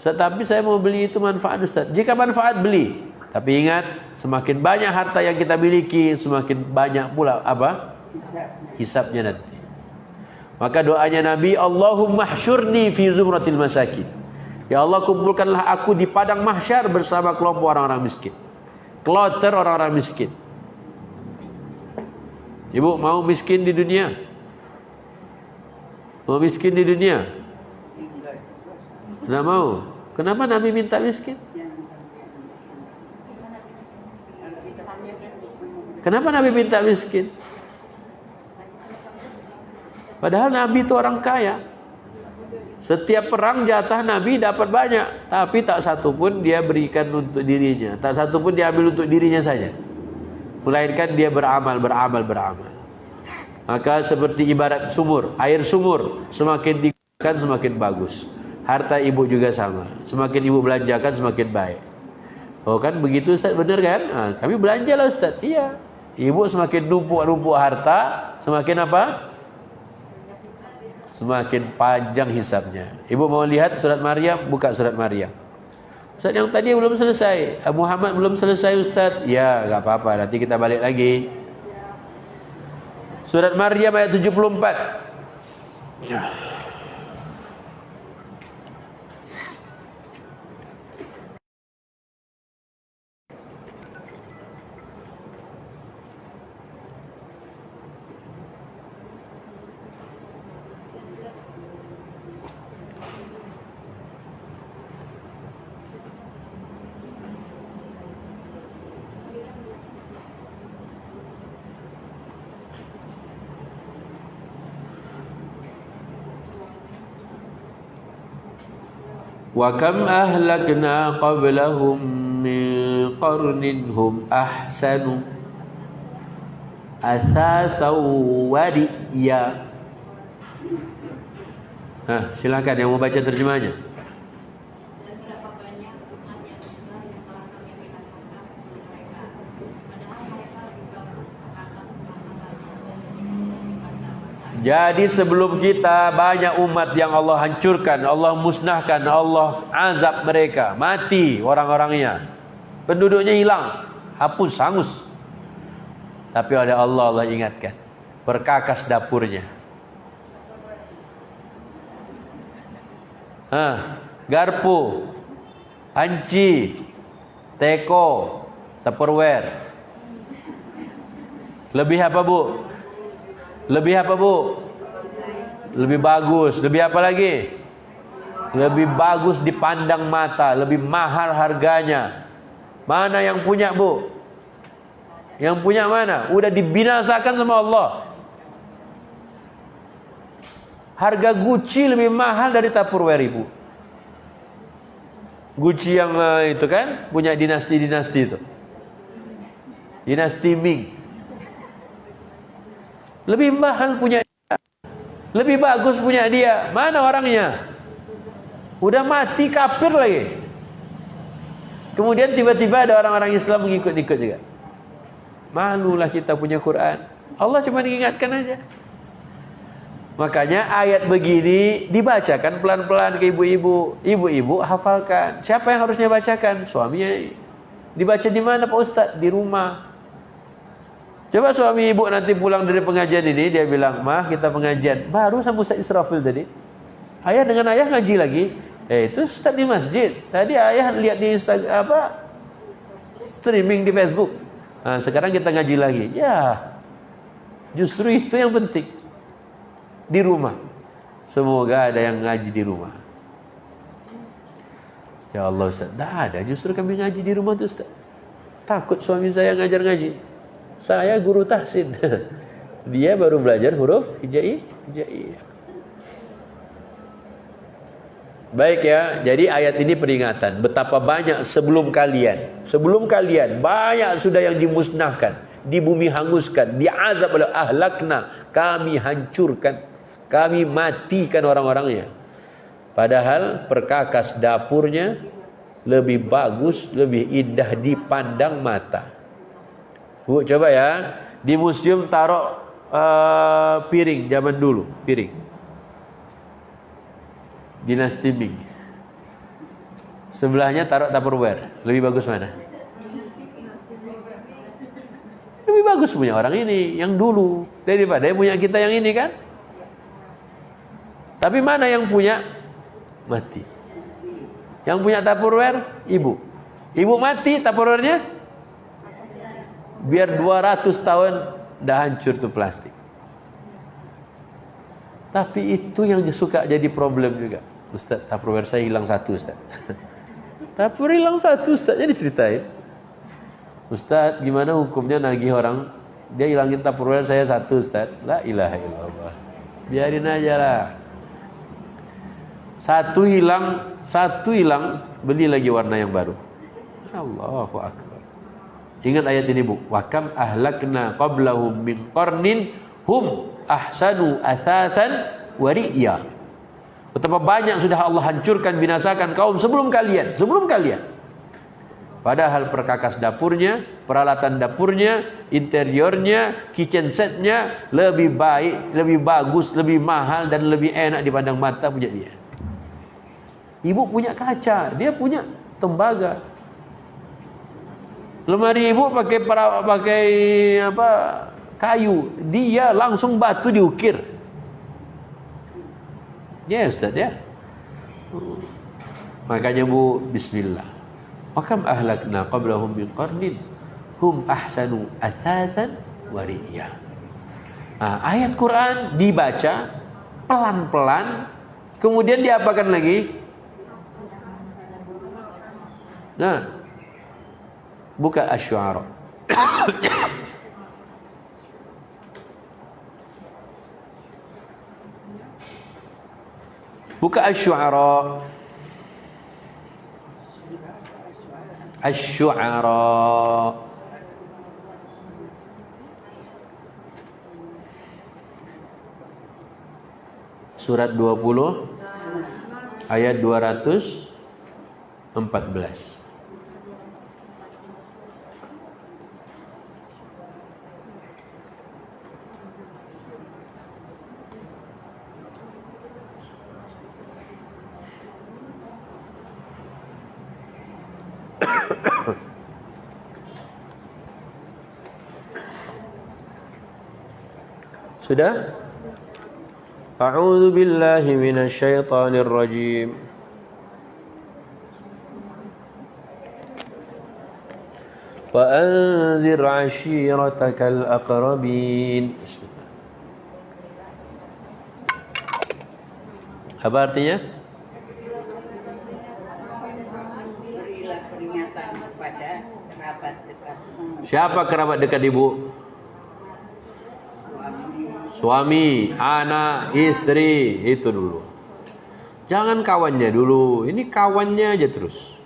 Ustaz, tapi saya mau beli itu manfaat Ustaz. Jika manfaat beli. Tapi ingat, semakin banyak harta yang kita miliki, semakin banyak pula apa? Hisabnya nanti. Maka doanya Nabi, Allahumma hsyurni fi zumratil masakin. Ya Allah, kumpulkanlah aku di padang mahsyar bersama kelompok orang-orang miskin. Kloter orang-orang miskin. Ibu mau miskin di dunia? Mau miskin di dunia? Tidak mau. Kenapa Nabi minta miskin? Kenapa Nabi minta miskin? Padahal Nabi itu orang kaya. Setiap perang jatah Nabi dapat banyak, tapi tak satu pun dia berikan untuk dirinya. Tak satu pun dia ambil untuk dirinya saja. Melainkan dia beramal. Maka seperti ibarat sumur, air sumur semakin digunakan semakin bagus. Harta ibu juga sama, semakin ibu belanjakan semakin baik. Oh kan begitu Ustaz, benar kan? Kami belanjalah Ustaz. Iya. Ibu semakin numpuk harta, semakin apa? Semakin panjang hisabnya. Ibu mau lihat surat Maryam, buka surat Maryam. Ustaz yang tadi belum selesai, Muhammad belum selesai Ustaz. Ya, enggak apa-apa, nanti kita balik lagi. Surat Maryam ayat 74. Wa kam ahlakna qablahum min qarnin hum ahsanu athathaw wadiya. Silakan yang mau baca terjemahnya. Jadi sebelum kita banyak umat yang Allah hancurkan, Allah musnahkan, Allah azab mereka, mati orang-orangnya, penduduknya hilang, hapus, hangus. Tapi oleh Allah ingatkan, perkakas dapurnya. Garpu, panci, teko, tupperware. Lebih apa Bu? Lebih apa Bu? Lebih bagus. Lebih apa lagi? Lebih bagus dipandang mata. Lebih mahal harganya. Mana yang punya Bu? Yang punya mana? Udah dibinasakan sama Allah. Harga Gucci lebih mahal dari Tupperware Ibu. Gucci yang itu kan punya dinasti-dinasti itu. Dinasti Ming. Lebih mahal punya dia. Lebih bagus punya dia. Mana orangnya? Udah mati kafir lagi. Kemudian tiba-tiba ada orang-orang Islam mengikut-ikut juga. Malulah kita punya Quran. Allah cuma mengingatkan aja. Makanya ayat begini dibacakan pelan-pelan ke ibu-ibu. Ibu-ibu hafalkan. Siapa yang harusnya bacakan? Suaminya. Dibaca di mana Pak Ustaz? Di rumah. Coba suami ibu nanti pulang dari pengajian ini, dia bilang, "Mah, kita pengajian." Baru sama Ustaz Israfil tadi. Ayah dengan ayah ngaji lagi. Itu Ustaz di masjid. Tadi ayah lihat di Instagram streaming di Facebook. Sekarang kita ngaji lagi. Ya. Justru itu yang penting. Di rumah. Semoga ada yang ngaji di rumah. Ya Allah Ustaz, tak ada. Justru kami ngaji di rumah tuh Ustaz. Takut suami saya ngajar ngaji. Saya guru tahsin. Dia baru belajar huruf hijai. Baik ya, jadi ayat ini peringatan betapa banyak sebelum kalian banyak sudah yang dimusnahkan, di bumi hanguskan, diazab oleh ahlakna, kami hancurkan, kami matikan orang-orangnya. Padahal perkakas dapurnya lebih bagus, lebih indah dipandang mata. Bu, coba ya, di museum taruh piring zaman dulu, piring dinasti Ming. Sebelahnya taruh Tupperware. Lebih bagus mana? Lebih bagus punya orang ini, yang dulu, daripada yang punya kita yang ini kan. Tapi mana yang punya? Mati. Yang punya Tupperware, ibu. Ibu mati, Tupperware-nya biar 200 tahun dah hancur tuh plastik. Tapi itu yang suka jadi problem juga. Ustaz, Tupperware saya hilang satu Ustaz. Tupperware hilang satu Ustaz, jadi ceritain. Ustaz, gimana hukumnya nagih orang, dia hilangin Tupperware saya satu Ustaz. La ilaha illallah. Biarin aja lah. Satu hilang, beli lagi warna yang baru. Allahu akbar. Ingat ayat ini Bu. Wa kam ahlakna qablahum min qarnin hum ahsanu athatan wa ri'ya. Betapa banyak sudah Allah hancurkan, binasakan kaum sebelum kalian. Padahal perkakas dapurnya, peralatan dapurnya, interiornya, kitchen setnya lebih baik, lebih bagus, lebih mahal dan lebih enak dipandang mata punya dia. Ibu punya kaca, dia punya tembaga. Lemari ibu pakai kayu, dia langsung batu diukir. Ya Ustaz ya. Makanya Bu, bismillah. Wa kam ahlakna qablahum min qarnin hum ahsanu athatan wa ri'ya. Ayat Quran dibaca pelan-pelan, kemudian diapakan lagi? Nah, buka Asy-Syu'ara. Buka Asy-Syu'ara. Asy-Syu'ara. Surat 20 ayat 214. Sudah? A'udzu billahi minasy syaithanir rajim. Wa anzir 'ashiratakal aqrabin. Apa artinya? Berilah peringatan kepada kerabat dekatmu. Siapa kerabat dekat ibu? Suami, anak, istri, itu dulu. Jangan kawannya dulu, ini kawannya aja terus.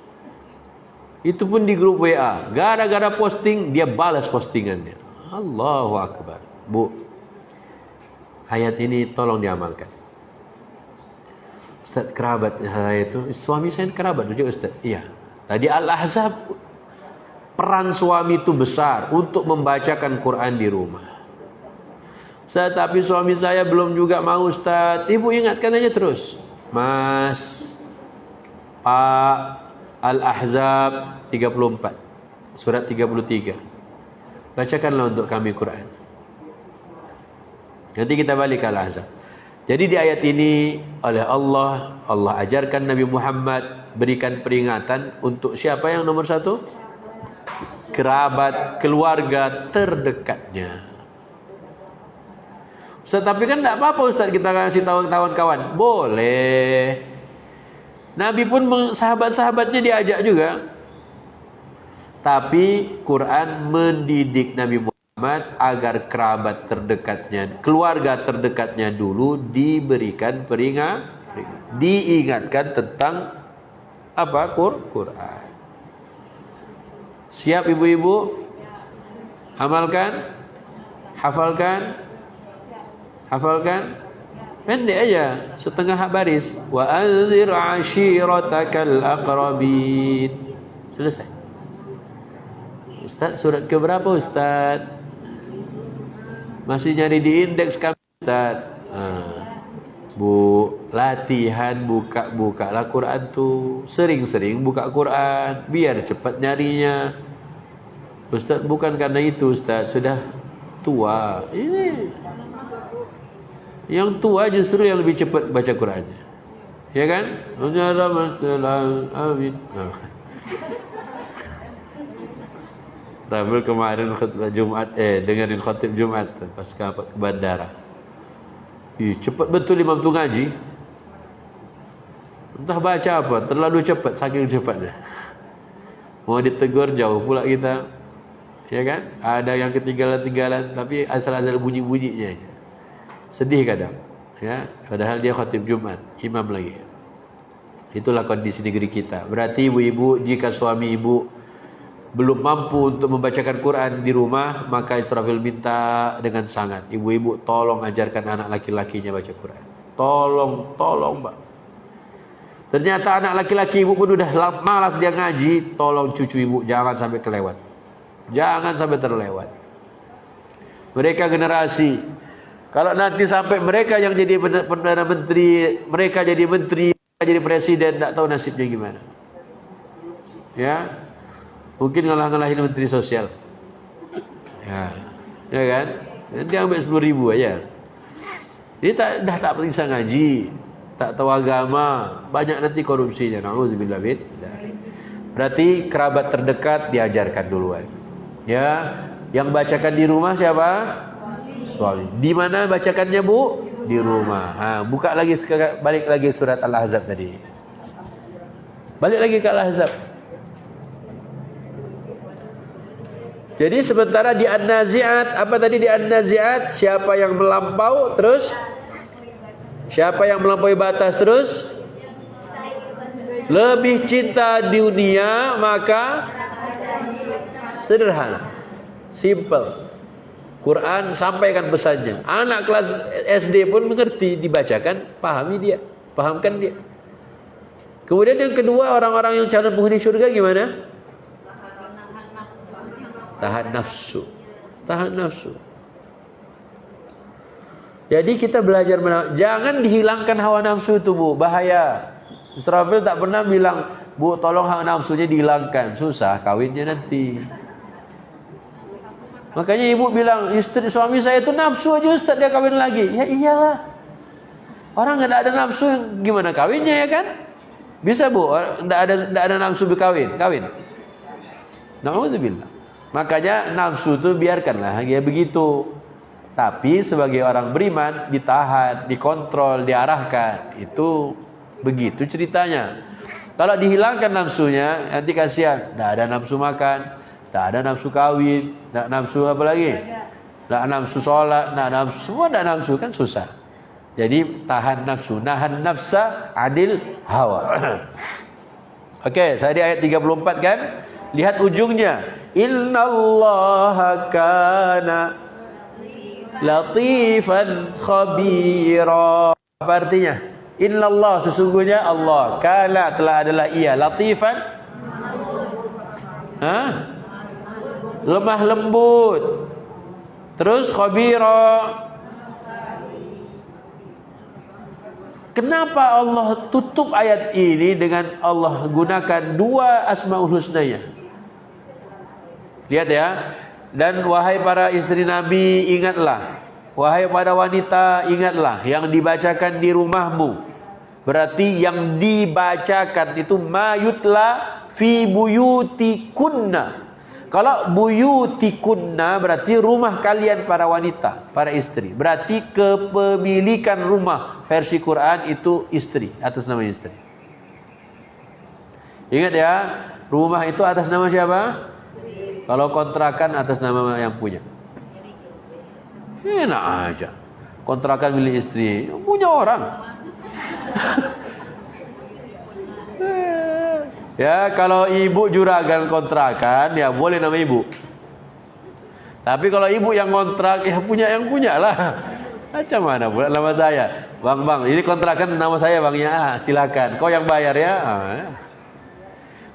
Itu pun di grup WA, gara-gara posting dia balas postingannya. Allahu Akbar. Bu, ayat ini tolong diamalkan. Ustaz, kerabat saya itu, suami saya kerabat juga Ustaz. Iya. Tadi Al-Ahzab, peran suami itu besar untuk membacakan Quran di rumah. Ustaz, tapi suami saya belum juga mau Ustaz. Ibu ingatkan aja terus. Mas, Pak, Al-Ahzab 34, surat 33. Bacakanlah untuk kami Quran. Nanti kita balik ke Al-Ahzab. Jadi di ayat ini oleh Allah ajarkan Nabi Muhammad berikan peringatan untuk siapa yang nomor satu? Kerabat, keluarga terdekatnya. Ustaz, tapi kan tidak apa-apa Ustaz kita kasih tahu kawan-kawan. Boleh. Nabi pun sahabat-sahabatnya diajak juga. Tapi Quran mendidik Nabi Muhammad agar kerabat terdekatnya, keluarga terdekatnya dulu diberikan peringatan, diingatkan tentang apa? Quran. Siap ibu-ibu? Amalkan? Hafalkan? Hafalkan? Pendek aja, setengah baris. Wa anzir 'ashiratakal aqrabin. Selesai. Ustaz, surat ke berapa Ustaz? Masih nyari di indeks kami Ustaz. Bu, latihan buka-bukalah Quran tuh. Sering-sering buka Quran biar cepat nyarinya. Ustaz, bukan karena itu Ustaz, sudah tua. Ini yang tua justru yang lebih cepat baca Qurannya. Ya kan? Amin. Ramil kemarin khutbah Jumat, dengerin khutbah Jumat pas ke bandara. Cepat betul imam tu ngaji. Entah baca apa, terlalu cepat, saking cepatnya. Mau ditegur jauh pula kita. Ya kan? Ada yang ketinggalan-tinggalan tapi asal-asal bunyi-bunyinya aja. Sedih kadang, ya. Padahal dia khatib Jumat, imam lagi. Itulah kondisi negeri kita. Berarti ibu-ibu, jika suami ibu belum mampu untuk membacakan Quran di rumah, maka Israfil minta dengan sangat, ibu-ibu tolong ajarkan anak laki-lakinya baca Quran. Tolong Pak. Ternyata anak laki-laki ibu pun udah malas dia ngaji, tolong cucu ibu jangan sampai kelewat. Jangan sampai terlewat. Mereka generasi, kalau nanti sampai mereka yang jadi Perdana Menteri, mereka jadi menteri, jadi presiden, tak tahu nasibnya gimana. Ya. Mungkin ngalahin menteri sosial. Ya kan? Nanti ambil 10.000 aja. Dia dah tak bisa ngaji, tak tahu agama, banyak nanti korupsinya. Nauzubillah min. Berarti kerabat terdekat diajarkan duluan. Ya, yang bacakan di rumah siapa? Suami. Di mana bacakannya, Bu? Di rumah. Buka lagi, balik lagi surat Al-Ahzab tadi. Balik lagi ke Al-Ahzab. Jadi sementara di An-Nazi'at, apa tadi di An-Nazi'at? Siapa yang melampau terus? Siapa yang melampaui batas terus? Lebih cinta dunia, maka sederhana, simple. Quran sampaikan pesannya. Anak kelas SD pun mengerti, dibacakan, pahami dia, pahamkan dia. Kemudian yang kedua, orang-orang yang calon penghuni surga gimana? Tahan nafsu. Tahan nafsu. Jadi kita belajar jangan dihilangkan hawa nafsu itu, Bu, bahaya. Israfil tak pernah bilang, Bu, tolong hawa nafsunya dihilangkan, susah kawinnya nanti. Makanya ibu bilang, istri suami saya itu nafsu aja Ustaz, dia kawin lagi. Ya iyalah. Orang enggak ada nafsu, gimana kawinnya, ya kan? Bisa, Bu, enggak ada nafsu berkawin, kawin. Nauzubillah. Makanya nafsu itu biarkanlah dia begitu. Tapi sebagai orang beriman ditahan, dikontrol, diarahkan. Itu begitu ceritanya. Kalau dihilangkan nafsunya, nanti kasihan. Tidak ada nafsu makan, tidak ada nafsu kawin, tidak nafsu apa lagi? Tidak nafsu sholat, tidak nafsu, semua tidak nafsu, kan susah. Jadi tahan nafsu, nahan nafsa adil hawa. Oke, saya di ayat 34 kan? Lihat ujungnya. Innallaha kana latifan khabira. Apa artinya? Innallah, sesungguhnya Allah, kana telah adalah ia, latifan, lemah lembut, terus khabira. Kenapa Allah tutup ayat ini dengan Allah gunakan dua asmaul husnanya? Lihat ya. Dan wahai para istri Nabi, ingatlah. Wahai para wanita, ingatlah yang dibacakan di rumahmu. Berarti yang dibacakan itu mayutla fi buyutikunna. Kalau buyutikunna berarti rumah kalian para wanita, para istri. Berarti kepemilikan rumah versi Quran itu istri, atas nama istri. Ingat ya, rumah itu atas nama siapa? Kalau kontrakan atas nama yang punya. Enak aja. Kontrakan milik istri, punya orang. Ya, kalau ibu juragan kontrakan, ya boleh nama ibu. Tapi kalau ibu yang kontrak, ya yang punya lah. Macam mana pula nama saya? Bang, ini kontrakan nama saya, Bang, ya, silakan. Kau yang bayar ya.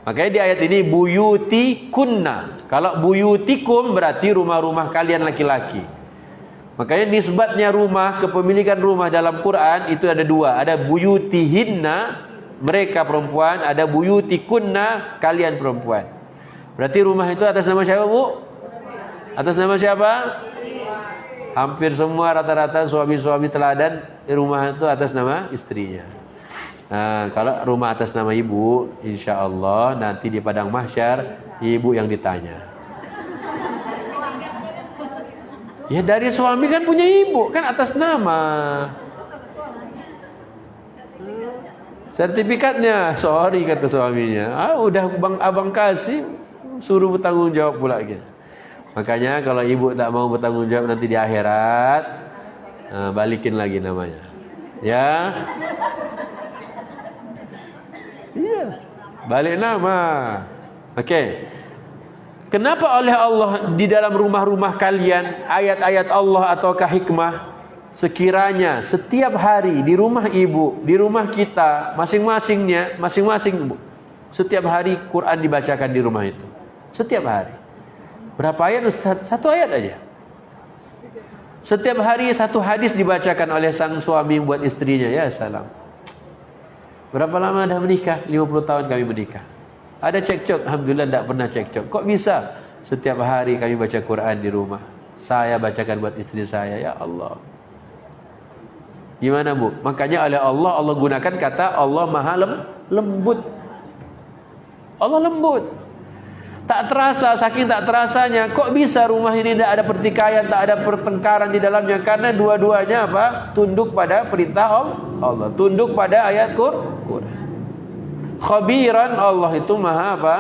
Makanya di ayat ini buyuti kunna. Kalau buyutikum berarti rumah-rumah kalian laki-laki. Makanya nisbatnya rumah, kepemilikan rumah dalam Quran itu ada dua. Ada buyutihinna, mereka perempuan. Ada buyutikunna, kalian perempuan. Berarti rumah itu atas nama siapa, Bu? Atas nama siapa? Hampir semua rata-rata suami-suami teladan rumah itu atas nama istrinya. Nah, kalau rumah atas nama ibu, insya Allah nanti di padang mahsyar ibu yang ditanya. Ya dari suami kan punya ibu, kan atas nama. Sertifikatnya, sorry kata suaminya. Udah abang kasih, suruh bertanggung jawab pula gitu. Makanya kalau ibu tak mau bertanggung jawab nanti di akhirat, balikin lagi namanya. Ya. Iya, balik nama. Okey. Kenapa oleh Allah di dalam rumah-rumah kalian ayat-ayat Allah ataukah hikmah? Sekiranya setiap hari di rumah ibu, di rumah kita, masing-masing setiap hari Quran dibacakan di rumah itu. Setiap hari. Berapa ayat Ustaz? 1 ayat aja. Setiap hari 1 hadis dibacakan oleh sang suami buat istrinya. Ya salam. Berapa lama dah menikah? 50 tahun kami menikah. Ada cekcok? Alhamdulillah tidak pernah cekcok. Kok bisa? Setiap hari kami baca Quran di rumah. Saya bacakan buat istri saya. Ya Allah. Gimana Bu? Makanya oleh Allah gunakan kata Allah maha lembut. Allah lembut. Tak terasa, saking tak terasanya. Kok bisa rumah ini tidak ada pertikaian, tak ada pertengkaran di dalamnya? Karena dua-duanya apa? Tunduk pada perintah Allah. Tunduk pada ayat Quran. Khabiran, Allah itu maha apa?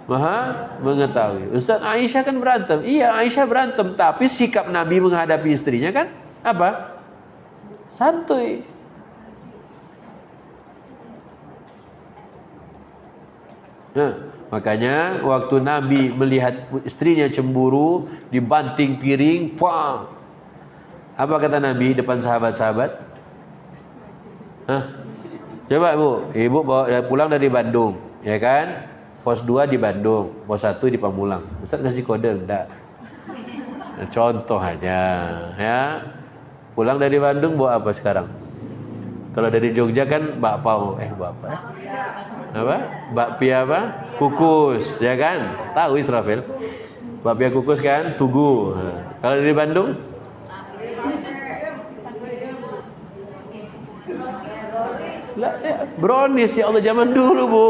Maha mengetahui. Ustaz, Aisyah kan berantem. Iya, Aisyah berantem. Tapi sikap Nabi menghadapi istrinya kan apa? Santuy. Nah, makanya waktu Nabi melihat istrinya cemburu, dibanting piring, pang. Apa kata Nabi depan sahabat-sahabat? Hah? Coba Bu, ibu pulang dari Bandung, ya kan? Pos 2 di Bandung, pos 1 di Pamulang. Ustaz kasih kode enggak? Contoh aja, ya. Pulang dari Bandung bawa apa sekarang? Kalau dari Jogja kan bakpao, apa? Apa? Bakpia apa? Kukus, ya kan? Tahu Israfil? Bakpia kukus kan? Tugu. Nah. Kalau dari Bandung? Lah, ya, brownies ya Allah zaman dulu Bu.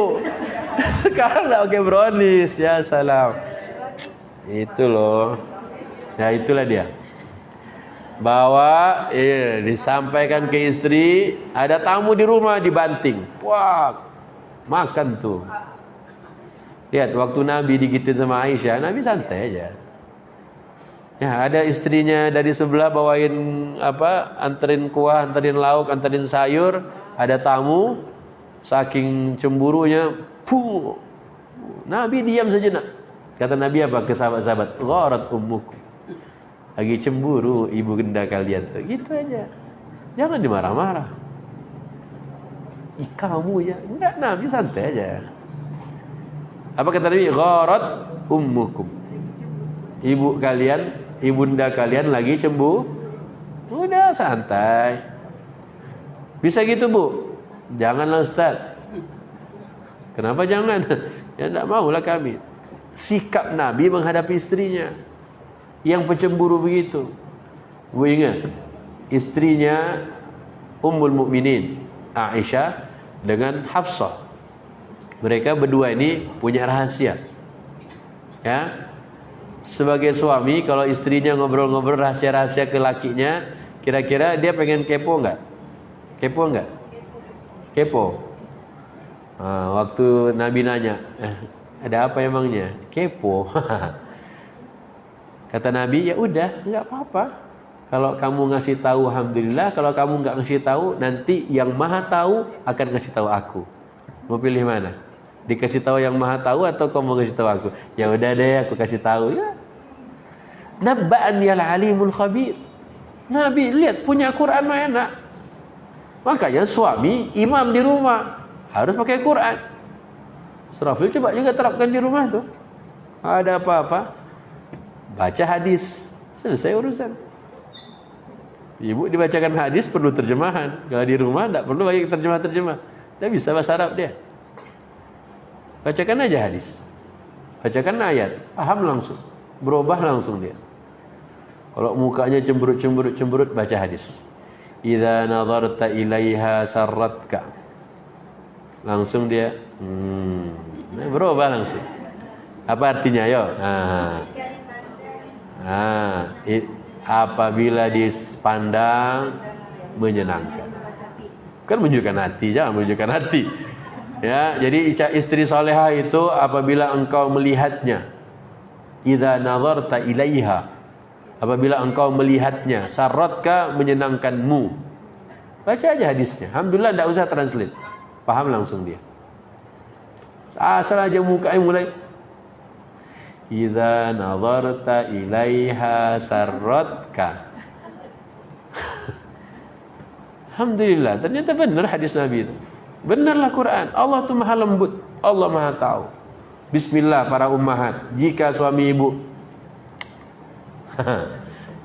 Sekarang enggak pakai brownies, ya salam. Itu loh. Ya itulah dia. Bawa, disampaikan ke istri, ada tamu di rumah dibanting. Wah, makan tuh. Lihat waktu Nabi digituin sama Aisyah, Nabi santai aja. Ya, ada istrinya dari sebelah bawain apa? Anterin kuah, anterin lauk, anterin sayur, ada tamu, saking cemburunya, Nabi diam sejenak. Kata Nabi apa ke sahabat-sahabat? Gharat ummukum. Lagi cemburu ibu genda kalian tuh. Gitu aja. Jangan dimarah-marah. Kamu ya. Enggak, Nabi santai aja. Apa kata Nabi? Gharat ummukum. Ibu kalian, ibunda kalian lagi cemburu. Udah santai. Bisa gitu Bu? Janganlah Ustaz. Kenapa jangan? Ya enggak maulah kami. Sikap Nabi menghadapi istrinya yang pencemburu begitu. Bu ingat, istrinya Ummul Mukminin Aisyah dengan Hafsah. Mereka berdua ini punya rahasia. Ya. Sebagai suami kalau istrinya ngobrol-ngobrol rahasia-rahasia ke lakinya, kira-kira dia pengen kepo enggak? Kepo enggak? Kepo. Waktu Nabi nanya, ada apa emangnya? Kepo. Kata Nabi, ya udah, enggak apa-apa. Kalau kamu ngasih tahu, alhamdulillah. Kalau kamu enggak ngasih tahu, nanti yang Maha tahu akan ngasih tahu aku. Mau pilih mana? Dikasih tahu yang Maha tahu atau kamu mau ngasih tahu aku? Ya udah deh, aku kasih tahu ya. Nabba'an yal alimul khabir. Nabi lihat punya Quran mah enak. Makanya suami imam di rumah harus pakai Quran. Israfil coba juga terapkan di rumah tuh. Ada apa-apa, baca hadis, selesai urusan. Ibu dibacakan hadis perlu terjemahan. Kalau di rumah tidak perlu pakai terjemah-terjemah. Dia bisa bahasa Arab dia. Bacakan aja hadis, bacakan ayat, paham langsung, berubah langsung dia. Kalau mukanya cemberut, baca hadis. Idza nadarta ilaiha sarratka. Langsung dia berubah langsung. Apa artinya yo? Apabila dipandang menyenangkan. Kan menunjukkan hati, jangan menunjukkan hati. Ya, jadi istri salehah itu apabila engkau melihatnya, idza nazarta ilaiha, apabila engkau melihatnya, sarratka menyenangkanmu. Baca aja hadisnya. Alhamdulillah enggak usah translate. Paham langsung dia. Asal aja mukanya mulai. idza nazarta ilaiha sarratka. Alhamdulillah, ternyata benar hadis Nabi itu. Benarlah Quran. Allah itu maha lembut, Allah maha tahu. Bismillah para ummahat, jika suami ibu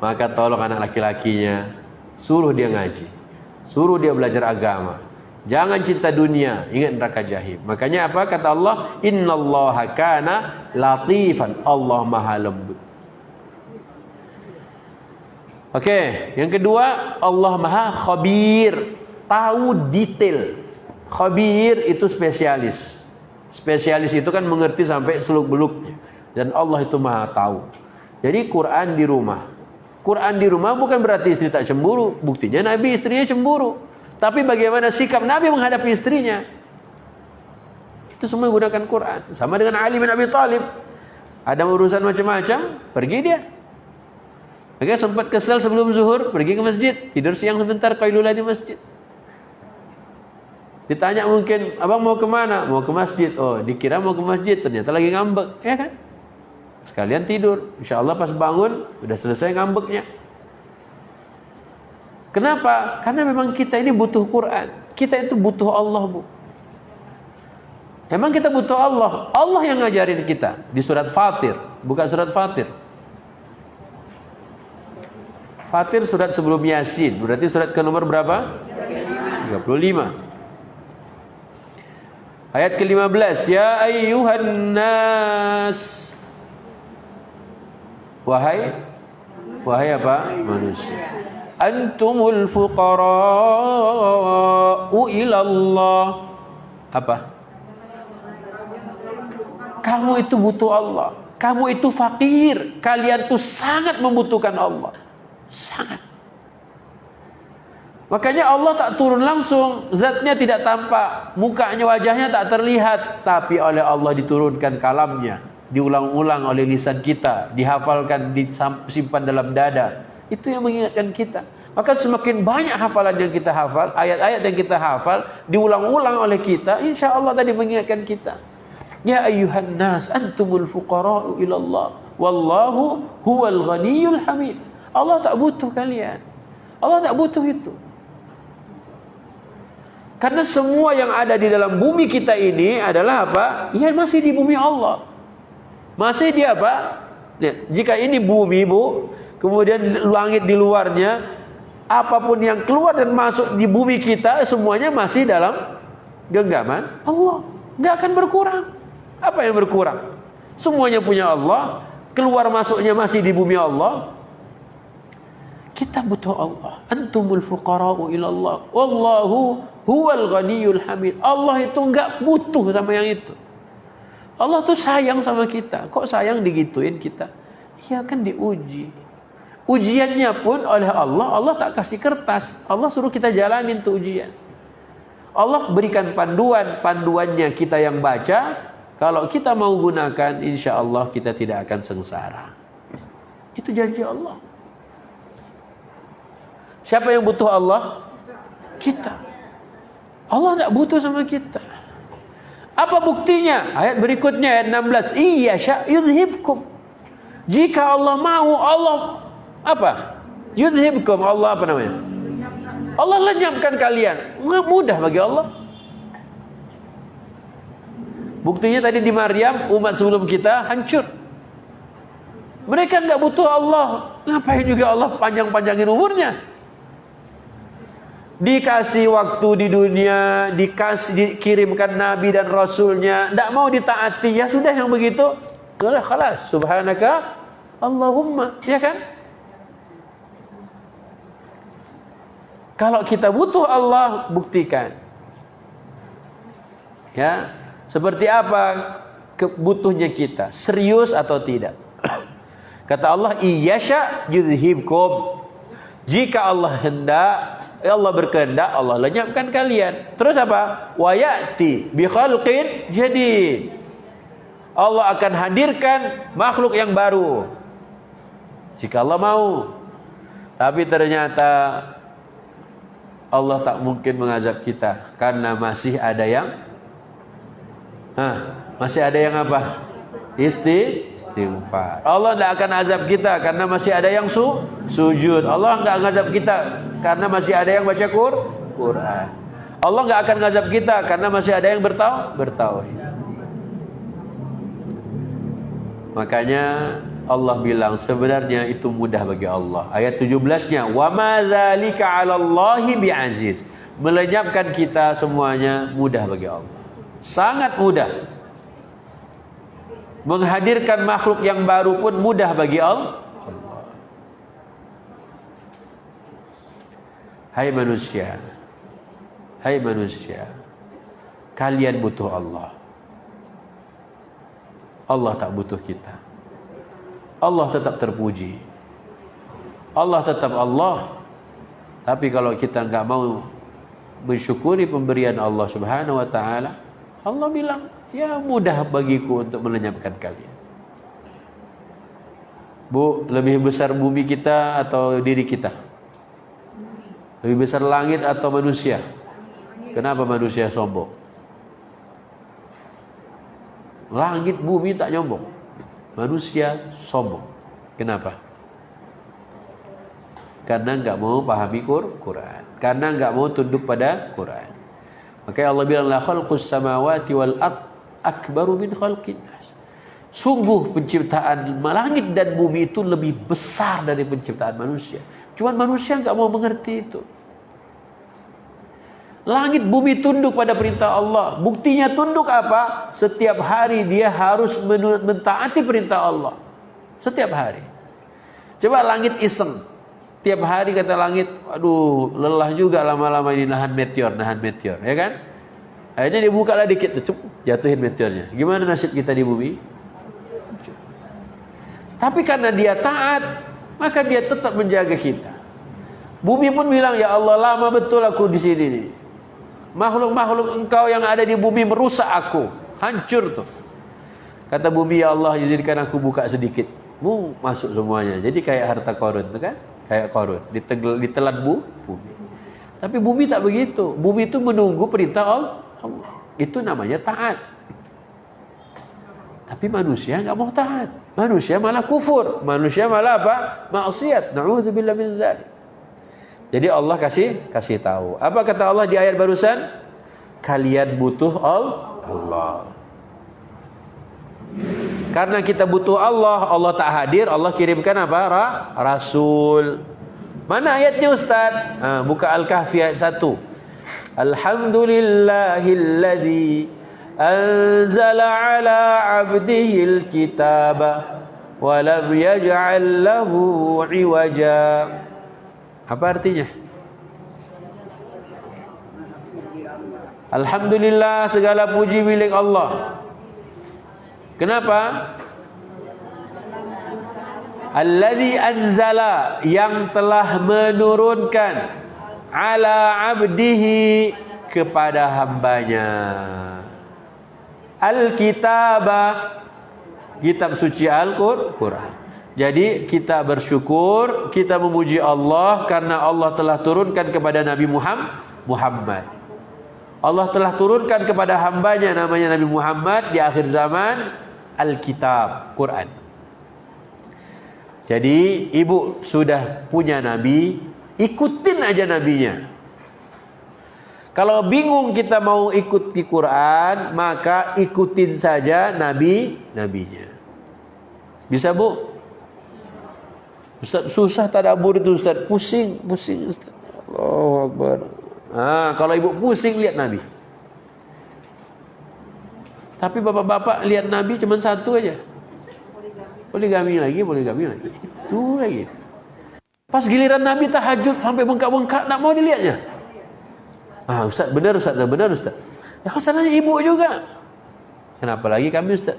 maka tolong anak laki-lakinya, suruh dia ngaji, suruh dia belajar agama. Jangan cinta dunia, ingat neraka jahim. Makanya apa kata Allah? Innallaha kana latifan. Allah maha lembut. Oke, yang kedua, Allah maha khabir, tahu detail. Khabir itu spesialis. Spesialis itu kan mengerti sampai seluk-beluknya. Dan Allah itu maha tahu. Jadi Quran di rumah. Quran di rumah bukan berarti istri tak cemburu. Buktinya Nabi istrinya cemburu. Tapi bagaimana sikap Nabi menghadapi istrinya? Itu semua gunakan Quran. Sama dengan Ali bin Abi Thalib. Ada urusan macam-macam, pergi dia. Maka sempat kesal sebelum zuhur, pergi ke masjid. Tidur siang sebentar, qailulah di masjid. Ditanya mungkin, abang mau kemana? Mau ke masjid. Oh, dikira mau ke masjid, ternyata lagi ngambek. Ya kan? Sekalian tidur. Insya Allah pas bangun, udah selesai ngambeknya. Kenapa? Karena memang kita ini butuh Quran. Kita itu butuh Allah, Bu. Emang kita butuh Allah. Allah yang ngajarin kita. Di surat Fatir. Buka surat Fatir. Fatir surat sebelum Yasin. Berarti surat ke nomor berapa? 35. Ayat ke-15. Ya ayyuhan nas. Wahai apa? Manusia. Antumul fuqara'u ilallah. Apa? Kamu itu butuh Allah. Kamu itu fakir. Kalian tuh sangat membutuhkan Allah. Sangat. Makanya Allah tak turun langsung. Zatnya tidak tampak. Mukanya, wajahnya tak terlihat. Tapi oleh Allah diturunkan kalamnya. Diulang-ulang oleh lisan kita. Dihafalkan, disimpan dalam dada. Itu yang mengingatkan kita. Maka semakin banyak hafalan yang kita hafal, ayat-ayat yang kita hafal, diulang-ulang oleh kita, insya Allah tadi mengingatkan kita. Ya ayyuhan nas, antumul fuqara'u ilallah. Wallahu huwal ghaniyul hamid. Allah tak butuh kalian. Allah tak butuh itu. Karena semua yang ada di dalam bumi kita ini adalah apa? Ya masih di bumi Allah. Masih di apa? Jika ini bumi, Bu, kemudian langit di luarnya, apapun yang keluar dan masuk di bumi kita, semuanya masih dalam genggaman Allah. Nggak akan berkurang. Apa yang berkurang? Semuanya punya Allah, keluar masuknya masih di bumi Allah. Kita butuh Allah. Antumul fuqara'u ilallah. Wallahu huwal ghaniyul hamid. Allah itu nggak butuh sama yang itu. Allah tuh sayang sama kita. Kok sayang digituin kita? Ya kan diuji. Ujiannya pun oleh Allah, Allah tak kasih kertas. Allah suruh kita jalanin tuh ujian. Allah berikan panduan, panduannya kita yang baca. Kalau kita mau gunakan, insya Allah kita tidak akan sengsara. Itu janji Allah. Siapa yang butuh Allah? Kita. Allah tidak butuh sama kita. Apa buktinya? Ayat berikutnya, ayat 16. Iya yudhibkum. Jika Allah mau, Allah apa? Yudhibkum. Allah apa namanya? Allah lenyapkan kalian. Mudah bagi Allah. Buktinya tadi di Maryam, umat sebelum kita hancur. Mereka enggak butuh Allah. Ngapain juga Allah panjang-panjangin umurnya? Dikasih waktu di dunia, dikirimkan Nabi dan Rasulnya, enggak mau ditaati, ya sudah yang begitu. Udah khalas. Subhanaka Allahumma, ya kan? Kalau kita butuh Allah, buktikan. Ya, seperti apa kebutuhnya kita? Serius atau tidak? Kata Allah, iyyasha yudhibkum. Jika Allah hendak, Allah berkehendak, Allah lenyapkan kalian. Terus apa? Wa ya'ti bi khalqin jadid. Allah akan hadirkan makhluk yang baru. Jika Allah mau. Tapi ternyata Allah tak mungkin mengazab kita karena masih ada yang masih ada yang apa? istighfar. Allah tidak akan azab kita karena masih ada yang sujud. Allah enggak azab kita karena masih ada yang baca Quran. Allah enggak akan azab kita karena masih ada yang bertauhid. Makanya Allah bilang sebenarnya itu mudah bagi Allah. Ayat 17-nya, wa ma dzalika 'alallahi bi'aziz. Melenyapkan kita semuanya mudah bagi Allah. Sangat mudah. Menghadirkan makhluk yang baru pun mudah bagi Allah. Hai manusia, kalian butuh Allah. Allah tak butuh kita. Allah tetap terpuji. Allah tetap Allah. Tapi kalau kita enggak mau mensyukuri pemberian Allah Subhanahu wa taala, Allah bilang, ya mudah bagiku untuk melenyapkan kalian. Bu, lebih besar bumi kita atau diri kita? Lebih besar langit atau manusia? Kenapa manusia sombong? Langit bumi tak nyombong, manusia sombong. Kenapa? Karena enggak mau pahami Quran, karena enggak mau tunduk pada Quran. Maka Allah bilang la khalqus samawati wal ard akbaru min khalqin nas. Sungguh penciptaan langit dan bumi itu lebih besar dari penciptaan manusia. Cuman manusia enggak mau mengerti itu. Langit bumi tunduk pada perintah Allah. Buktinya tunduk apa? Setiap hari dia harus mentaati perintah Allah. Setiap hari. Coba langit iseng. Tiap hari kata langit, aduh lelah juga lama-lama ini nahan meteor, ya kan? Akhirnya dibuka lah dikit, jatuhin meteornya. Gimana nasib kita di bumi? Tapi karena dia taat, maka dia tetap menjaga kita. Bumi pun bilang, ya Allah lama betul aku di sini nih. Makhluk-makhluk engkau yang ada di bumi merusak aku, hancur tuh. Kata bumi, ya Allah izinkan aku buka sedikit. Masuk semuanya. Jadi kayak harta Qarun tuh kan? Kayak Qarun, ditelan bumi. Tapi bumi tak begitu. Bumi itu menunggu perintah Allah. Itu namanya taat. Tapi manusia enggak mau taat. Manusia malah kufur. Manusia malah apa? Maksiat. Na'udzubillah min dzalik. Jadi Allah kasih tahu. Apa kata Allah di ayat barusan? Kalian butuh Allah. Karena kita butuh Allah, Allah tak hadir, Allah kirimkan apa? Rasul. Mana ayatnya Ustaz? Buka Al-Kahfi ayat 1. Alhamdulillahilladzi anzala ala 'abdihil kitaba wa lam yaj'al lahu 'iwaja. Apa artinya? Alhamdulillah, segala puji milik Allah. Kenapa? Alladzi anzala, yang telah menurunkan, ala abdihi, kepada hambanya, al-kitaba, kitab suci Al-Quran. Jadi kita bersyukur, kita memuji Allah karena Allah telah turunkan kepada Nabi Muhammad. Allah telah turunkan kepada hambanya namanya Nabi Muhammad di akhir zaman Alkitab, Quran. Jadi ibu sudah punya Nabi, ikutin aja Nabinya. Kalau bingung kita mau ikut di Quran, maka ikutin saja Nabinya. Bisa bu? Ustaz, susah tadabbur itu Ustaz, pusing Ustaz. Allahu Akbar. Kalau ibu pusing lihat Nabi. Tapi bapak-bapak lihat Nabi cuma satu aja. Poligami lagi. Itu lagi. Pas giliran Nabi tahajud sampai bengkak-bengkak, tak mau dilihatnya. Ustaz, benar Ustaz. Ya salahnya ibu juga. Kenapa lagi kami Ustaz?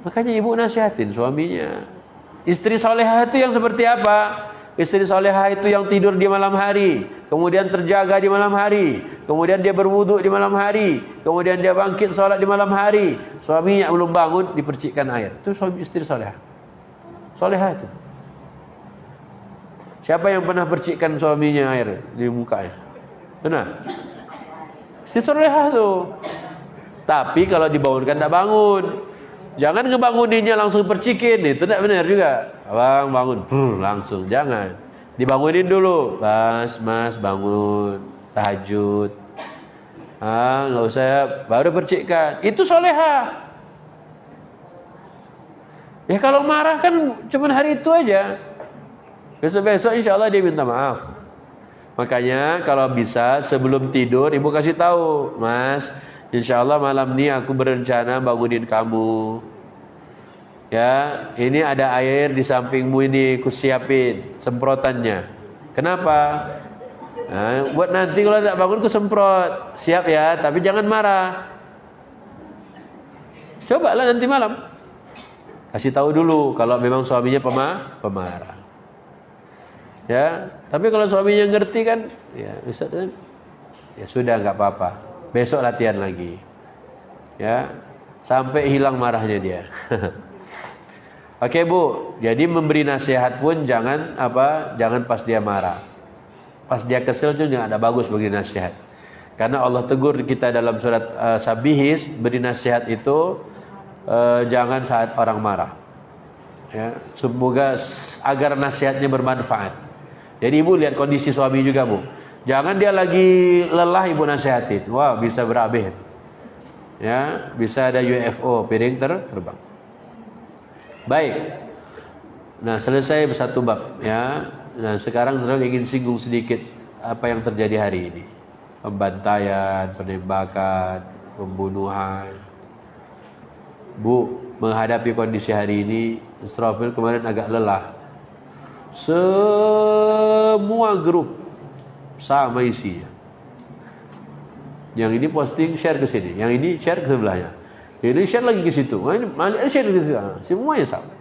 Makanya ibu nasihatin suaminya. Istri solehah itu yang seperti apa? Istri solehah itu yang tidur di malam hari, kemudian terjaga di malam hari, kemudian dia berwudu di malam hari, kemudian dia bangkit sholat di malam hari, suaminya belum bangun dipercikkan air. Itu istri solehah. Solehah itu. Siapa yang pernah percikkan suaminya air di mukanya? Benar? Istri solehah itu. Tapi kalau dibangunkan tak bangun. Jangan ngebanguninnya langsung percikin, itu tidak benar juga. Abang bangun, langsung, jangan. Dibangunin dulu, mas bangun, tahajud. Nggak usah, baru percikkan. Itu soleha. Ya kalau marah kan cuma hari itu aja. Besok-besok insya Allah dia minta maaf. Makanya kalau bisa sebelum tidur ibu kasih tahu, Mas, insya Allah malam ini aku berencana bangunin kamu. Ya, ini ada air di sampingmu ini, ku siapin semprotannya. Kenapa? Nah, buat nanti kalau tidak bangun ku semprot. Siap ya, tapi jangan marah. Cobalah nanti malam. Kasih tahu dulu kalau memang suaminya pemarah. Ya, tapi kalau suaminya ngerti kan, ya Ustaz, ya sudah nggak apa-apa. Besok latihan lagi. Ya, sampai hilang marahnya dia. Oke Bu, jadi memberi nasihat pun jangan pas dia marah. Pas dia kesel itu nggak ada bagus bagi nasihat. Karena Allah tegur kita dalam surat Sabihis, beri nasihat itu jangan saat orang marah. Ya, semoga agar nasihatnya bermanfaat. Jadi ibu lihat kondisi suami juga Bu. Jangan dia lagi lelah ibu nasihatin. Wah, bisa berabe. Ya, bisa ada UFO, piring terbang. Baik. Nah, selesai satu bab ya. Nah, sekarang saudara ingin singgung sedikit apa yang terjadi hari ini. Pembantaian, penembakan, pembunuhan. Bu, menghadapi kondisi hari ini, Israfil kemarin agak lelah. Semua grup sama isinya. Yang ini posting share ke sini, yang ini share ke sebelahnya. Ini share lagi ke situ. Ini share ke situ. Semuanya sama.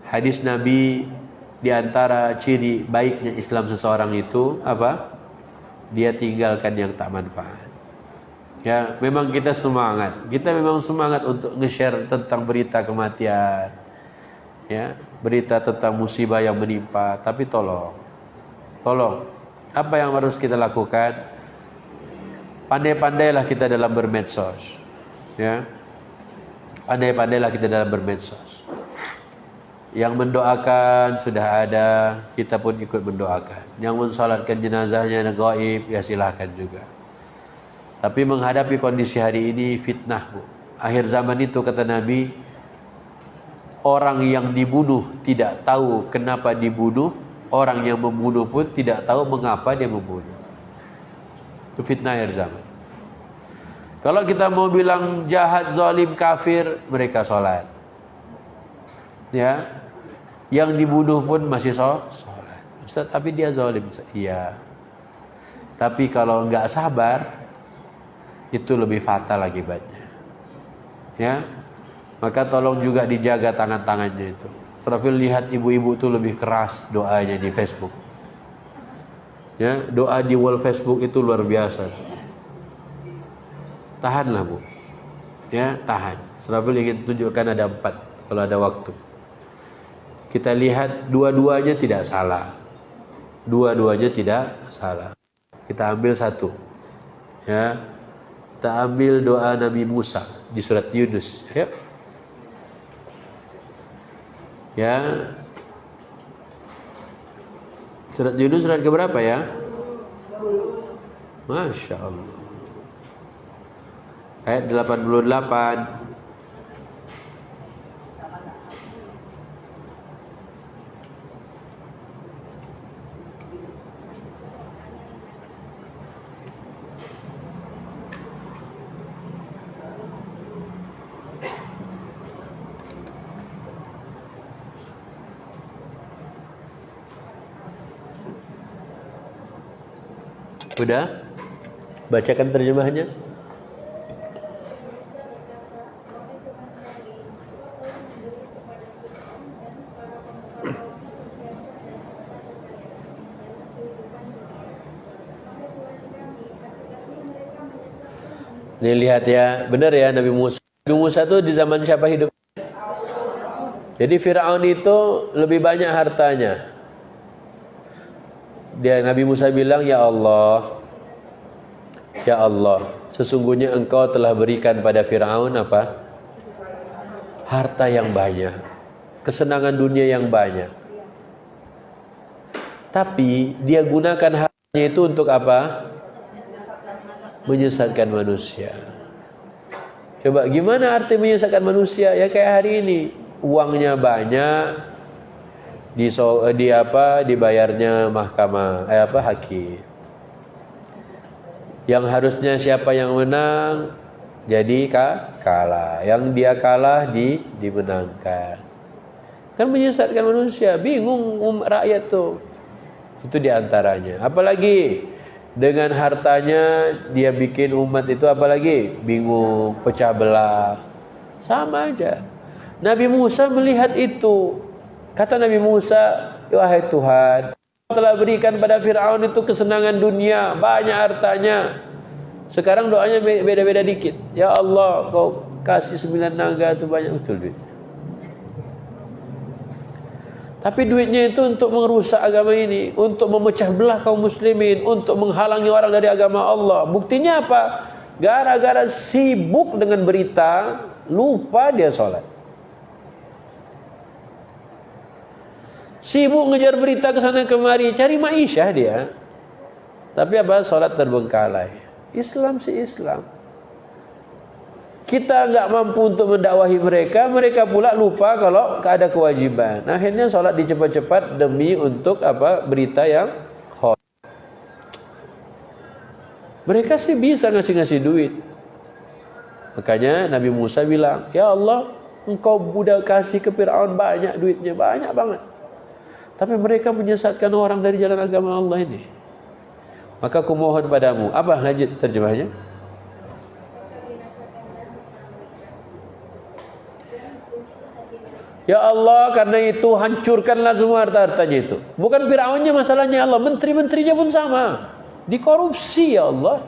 Hadis Nabi di antara ciri baiknya Islam seseorang itu apa? Dia tinggalkan yang tak manfaat. Ya, memang kita semangat. Kita memang semangat untuk nge-share tentang berita kematian. Ya, berita tentang musibah yang menimpa, tapi tolong. Apa yang harus kita lakukan? Pandai-pandailah kita dalam bermedsos. Ya. Pandai-pandailah kita dalam bermedsos. Yang mendoakan sudah ada, kita pun ikut mendoakan. Yang mensalatkan jenazahnya dan gaib, ya silahkan juga. Tapi menghadapi kondisi hari ini fitnah, Bu. Akhir zaman itu kata Nabi, orang yang dibunuh tidak tahu kenapa dibunuh, orang yang membunuh pun tidak tahu mengapa dia membunuh. Itu fitnah akhir zaman. Kalau kita mau bilang jahat, zalim, kafir, mereka sholat. Ya, yang dibunuh pun masih sholat. Ustaz, tapi dia zalim. Iya. Tapi kalau enggak sabar, itu lebih fatal akibatnya. Ya, maka tolong juga dijaga tangan-tangannya itu. Profil lihat ibu-ibu itu lebih keras doanya di Facebook. Ya, doa di wall Facebook itu luar biasa. Tahanlah Bu. Ya, tahan. Profil ingin tunjukkan ada 4 kalau ada waktu. Kita lihat dua-duanya tidak salah. Dua-duanya tidak salah. Kita ambil satu. Ya. Kita ambil doa Nabi Musa di surat Yunus. Ya. Ya. Surat Yunus surat keberapa ya? Masya Allah. Ayat 88. Sudah? Bacakan terjemahnya. Ini lihat ya, benar ya Nabi Musa. Nabi Musa itu di zaman siapa hidup? Jadi Fir'aun itu lebih banyak hartanya. Dia Nabi Musa bilang, ya Allah, sesungguhnya engkau telah berikan pada Fir'aun apa? harta yang banyak, kesenangan dunia yang banyak. Tapi dia gunakan hartanya itu untuk apa? Menyesatkan manusia. Coba gimana arti menyesatkan manusia? Ya kayak hari ini, uangnya banyak, dibayarnya mahkamah, hakim. Yang harusnya siapa yang menang jadi kalah. Yang dia kalah dimenangkan. Kan menyesatkan manusia, bingung rakyat tuh. Itu diantaranya. Apalagi dengan hartanya dia bikin umat itu apalagi bingung, pecah belah. Sama aja. Nabi Musa melihat itu. Kata Nabi Musa, wahai Tuhan, telah berikan pada Fir'aun itu kesenangan dunia, banyak hartanya. Sekarang doanya beda-beda dikit. Ya Allah, kau kasih 9 naga itu banyak betul duit. Tapi duitnya itu untuk merusak agama ini, untuk memecah belah kaum muslimin, untuk menghalangi orang dari agama Allah. Buktinya apa? Gara-gara sibuk dengan berita, lupa dia sholat. Sibuk ngejar berita ke sana kemari, cari ma'isyah dia. Tapi apa? Salat terbengkalai. Islam sih Islam. Kita enggak mampu untuk mendakwahi mereka, mereka pula lupa kalau ada kewajiban. Akhirnya salat dicepat-cepat demi untuk apa? Berita yang hot. Mereka sih bisa ngasih duit. Makanya Nabi Musa bilang, "Ya Allah, Engkau udah kasih ke Fir'aun banyak duitnya, banyak banget. Tapi mereka menyesatkan orang dari jalan agama Allah ini. Maka aku mohon padamu." Apa lanjut terjemahnya? Ya Allah, karena itu hancurkanlah semua harta-hartanya itu. Bukan Fir'aunnya masalahnya, Allah, menteri-menterinya pun sama. Dikorupsi ya Allah.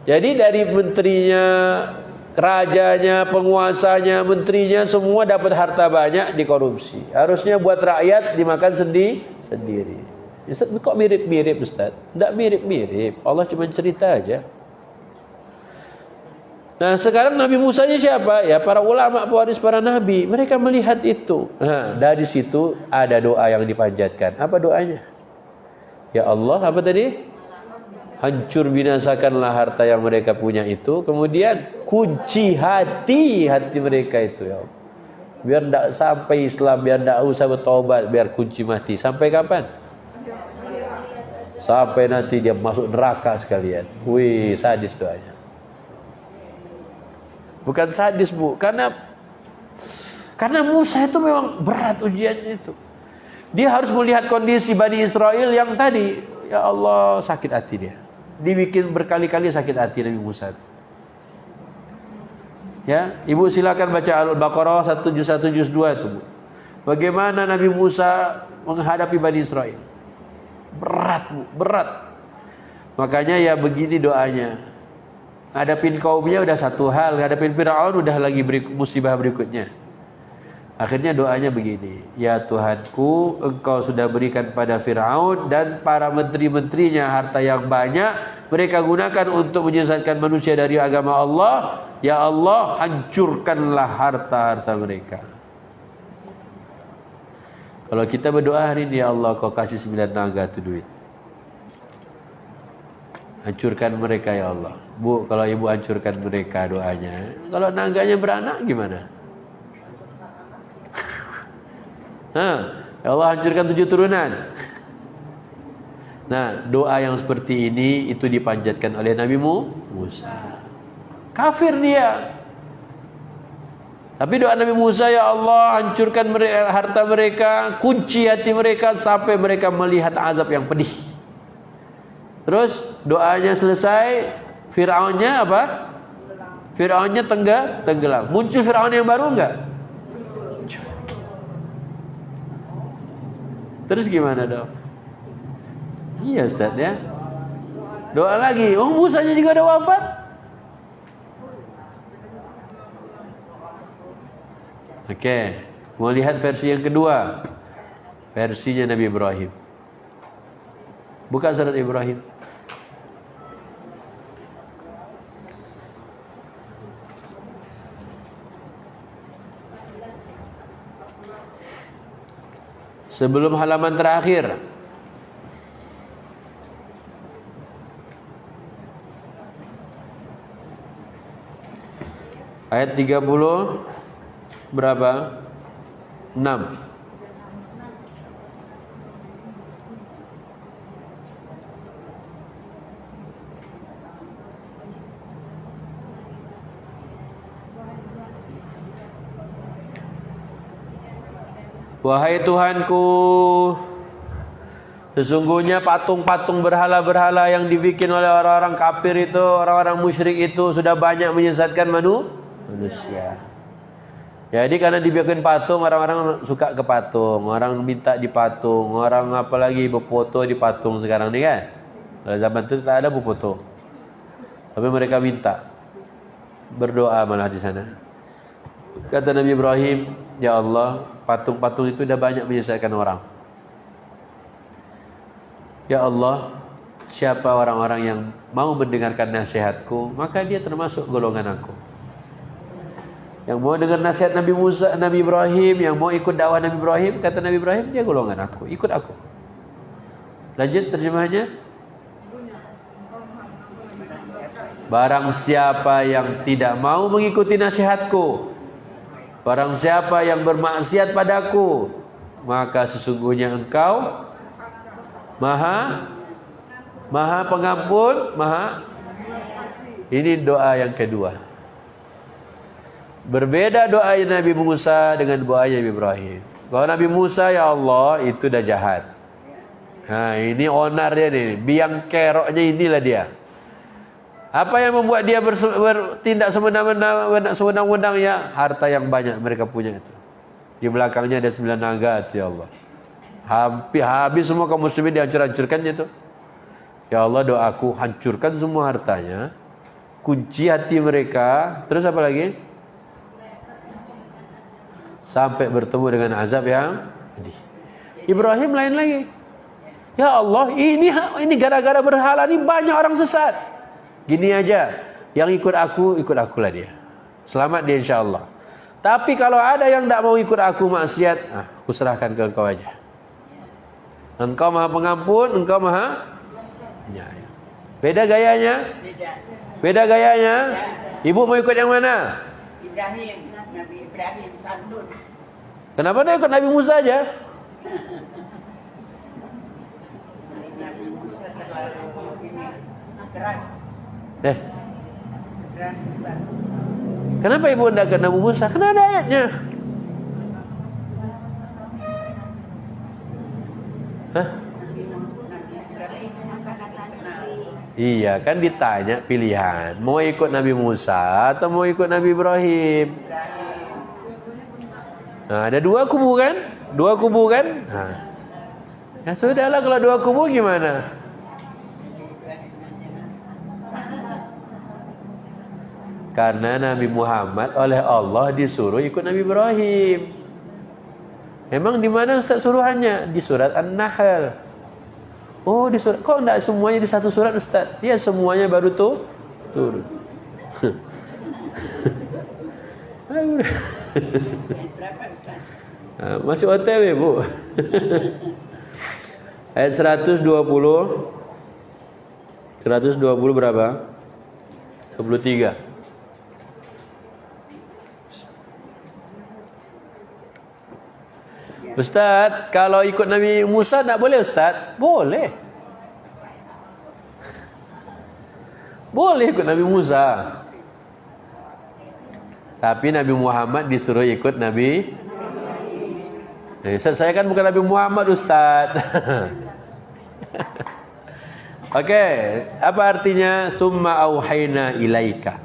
Jadi dari menterinya, rajanya, penguasanya, menterinya semua dapat harta banyak, dikorupsi. Harusnya buat rakyat dimakan sendiri. Ustaz, kok mirip-mirip Ustaz? Tidak mirip-mirip. Allah cuma cerita aja. Nah sekarang Nabi Musa nya siapa? Ya para ulama, pewaris para nabi. Mereka melihat itu. Nah dari situ ada doa yang dipanjatkan. Apa doanya? Ya Allah, apa tadi? Hancur binasakanlah harta yang mereka punya itu. Kemudian kunci hati mereka itu ya Allah. Biar tidak sampai Islam, biar tidak usah bertobat, biar kunci mati. Sampai kapan? Sampai nanti dia masuk neraka sekalian. Wih, sadis doanya. Bukan sadis Bu, karena Musa itu memang berat ujiannya itu. Dia harus melihat kondisi Bani Israel yang tadi, ya Allah, sakit hati dia. Dibikin berkali-kali sakit hati Nabi Musa. Ya, Ibu silakan baca Al-Baqarah 171 itu, Bu. Bagaimana Nabi Musa menghadapi Bani Israel? Berat, Bu, berat. Makanya ya begini doanya. Hadapin kaumnya udah satu hal, hadapin Fir'aun udah lagi musibah berikutnya. Akhirnya doanya begini, ya Tuhanku, Engkau sudah berikan pada Fir'aun dan para menteri-menterinya harta yang banyak, mereka gunakan untuk menyesatkan manusia dari agama Allah. Ya Allah, hancurkanlah harta-harta mereka. Kalau kita berdoa hari ini, ya Allah, Kau kasih 9 naga itu duit, hancurkan mereka ya Allah. Bu, kalau ibu hancurkan mereka doanya. Kalau naganya beranak gimana? Ya Allah, hancurkan 7 turunan. Nah, doa yang seperti ini itu dipanjatkan oleh Nabi Musa. Kafir dia. Tapi doa Nabi Musa, ya Allah, hancurkan harta mereka, kunci hati mereka sampai mereka melihat azab yang pedih. Terus doanya selesai, Fir'aunnya apa? Fir'aunnya tenggelam. Muncul Fir'aun yang baru enggak? Terus gimana dong? Iya Ustaz ya. Doa lagi. Oh, Musanya juga ada wafat. Oke, mau lihat versi yang kedua. Versinya Nabi Ibrahim. Buka surat Ibrahim. Sebelum halaman terakhir. Ayat 30 berapa? 6. Wahai Tuhanku, sesungguhnya patung-patung berhala-berhala yang dibikin oleh orang-orang kafir itu, orang-orang musyrik itu sudah banyak menyesatkan manusia. Jadi karena dibikin patung, orang-orang suka ke patung, orang minta di patung, orang apalagi berfoto di patung sekarang ni kan. Kalau zaman itu tak ada berfoto, tapi mereka minta berdoa malah di sana. Kata Nabi Ibrahim, ya Allah, patung-patung itu dah banyak menyesatkan orang. Ya Allah, siapa orang-orang yang mau mendengarkan nasihatku, maka dia termasuk golongan aku. Yang mau dengar nasihat Nabi Musa, Nabi Ibrahim, yang mau ikut dakwah Nabi Ibrahim, kata Nabi Ibrahim, dia golongan aku, ikut aku. Lanjut terjemahnya. Barang siapa yang tidak mau mengikuti nasihatku, barang siapa yang bermaksiat padaku, maka sesungguhnya engkau Maha pengampun, Ini doa yang kedua. Berbeda doa Nabi Musa dengan doa Nabi Ibrahim. Kalau Nabi Musa, ya Allah, itu dah jahat. Ini onar dia nih, biang keroknya inilah dia. Apa yang membuat dia bertindak sewenang-wenang ya? Harta yang banyak mereka punya itu. Di belakangnya ada 9 naga, ya Allah. Habis semua kaum muslimin dihancur-hancurkan itu. Ya Allah, doaku hancurkan semua hartanya, kunci hati mereka, terus apa lagi? Sampai bertemu dengan azab yang pedih. Ibrahim lain lagi. Ya Allah, ini gara-gara berhala ini banyak orang sesat. Gini aja, yang ikut akulah dia. Selamat dia insyaAllah. Tapi kalau ada yang tidak mau ikut aku maksiat, aku serahkan ke engkau aja. Engkau Maha Pengampun, engkau Maha Penyayang. Beda gayanya? Beda gayanya? Ibu mau ikut yang mana? Ibrahim, Nabi Ibrahim santun. Kenapa dia ikut Nabi Musa aja? Nabi Musa terlalu ini keras. Keras banget. Kenapa ibu tidak ikut Nabi Musa? Karena ada ayatnya. Iya, kan ditanya pilihan, mau ikut Nabi Musa atau mau ikut Nabi Ibrahim. Ada dua kubu kan? Ya sudahlah, kalau dua kubu gimana? Karena Nabi Muhammad oleh Allah disuruh ikut Nabi Ibrahim. Emang di mana Ustaz suruhannya? Di surat An-Nahl. Oh, di surat. Kok enggak semuanya di satu surat, Ustaz? Ya, semuanya baru turun. Masih OTW, Bu. Ayat 120 berapa? 23. Ustaz, kalau ikut Nabi Musa tak boleh, Ustaz? Boleh. Boleh ikut Nabi Musa. Tapi Nabi Muhammad disuruh ikut Nabi. Ustaz, saya kan bukan Nabi Muhammad, Ustaz. Oke, apa artinya? Summa auhayna ilaika.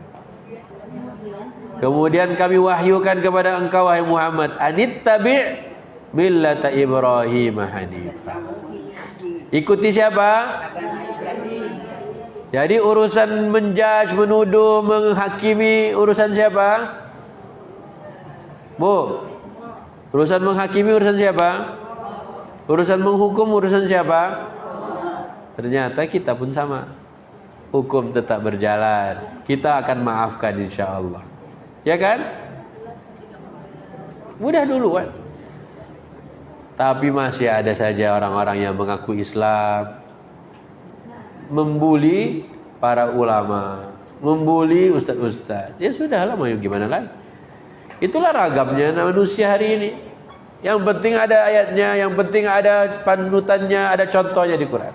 Kemudian kami wahyukan kepada engkau, wahai Muhammad, anittabi' millata Ibrahim hanifah. Ikuti siapa? Jadi urusan menjudge, menuduh, menghakimi urusan siapa? Bu, urusan menghakimi urusan siapa? Urusan menghukum urusan siapa? Ternyata kita pun sama. Hukum tetap berjalan. Kita akan maafkan insyaAllah. Ya kan? Mudah dulu kan? Tapi masih ada saja orang-orang yang mengaku Islam membuli para ulama, membuli ustaz-ustaz. Ya sudahlah, mau gimana lagi. Itulah ragamnya manusia hari ini. Yang penting ada ayatnya, yang penting ada panutannya, ada contohnya di Quran.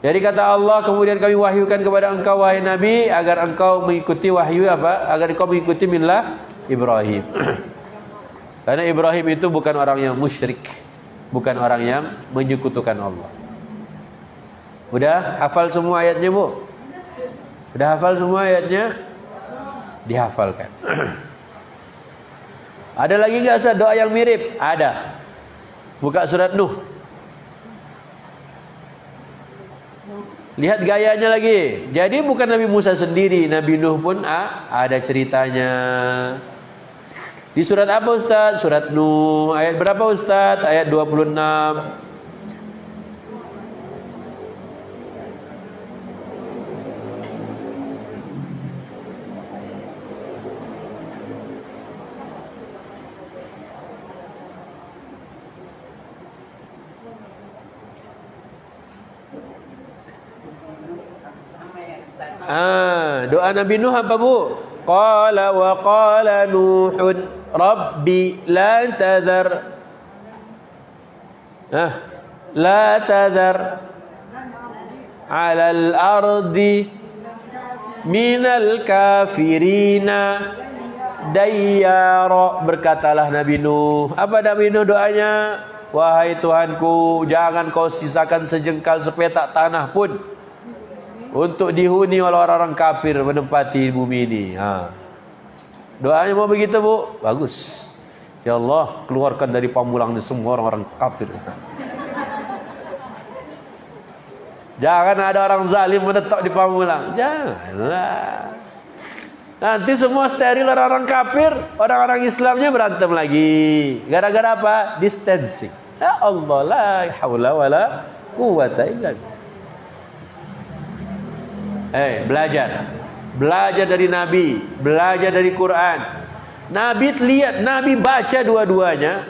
Jadi kata Allah, kemudian kami wahyukan kepada engkau wahai Nabi agar engkau mengikuti wahyu apa? Agar engkau mengikuti millah Ibrahim. Karena Ibrahim itu bukan orang yang musyrik, bukan orang yang menyekutukan Allah. Udah hafal semua ayatnya, Bu? Udah hafal semua ayatnya? Dihafalkan. Ada lagi enggak doa yang mirip? Ada. Buka surat Nuh. Lihat gayanya lagi. Jadi bukan Nabi Musa sendiri, Nabi Nuh pun ada ceritanya. Di surat apa Ustaz? Surat Nuh. Ayat berapa Ustaz? Ayat 26. Doa Nabi Nuh apa, Bu? Qala wa qala Nuhun Rabbi la tadhar la tadhar 'ala al-ardi minal kafirina dayyara. Berkatalah Nabi Nuh. Apa Nabi Nuh doanya? Wahai Tuhanku, jangan kau sisakan sejengkal sepetak tanah pun untuk dihuni oleh orang-orang kafir menempati bumi ini. Doanya mau begitu, Bu? Bagus. Ya Allah, keluarkan dari Pamulang semua orang-orang kafir. Jangan ada orang zalim menetap di Pamulang. Janganlah. Nanti semua steril orang-orang kafir, orang-orang Islamnya berantem lagi. Gara-gara apa? Distancing. Ya Allah, la haula wala quwwata illa billah. Belajar dari Nabi, belajar dari Quran. Nabi lihat, Nabi baca dua-duanya.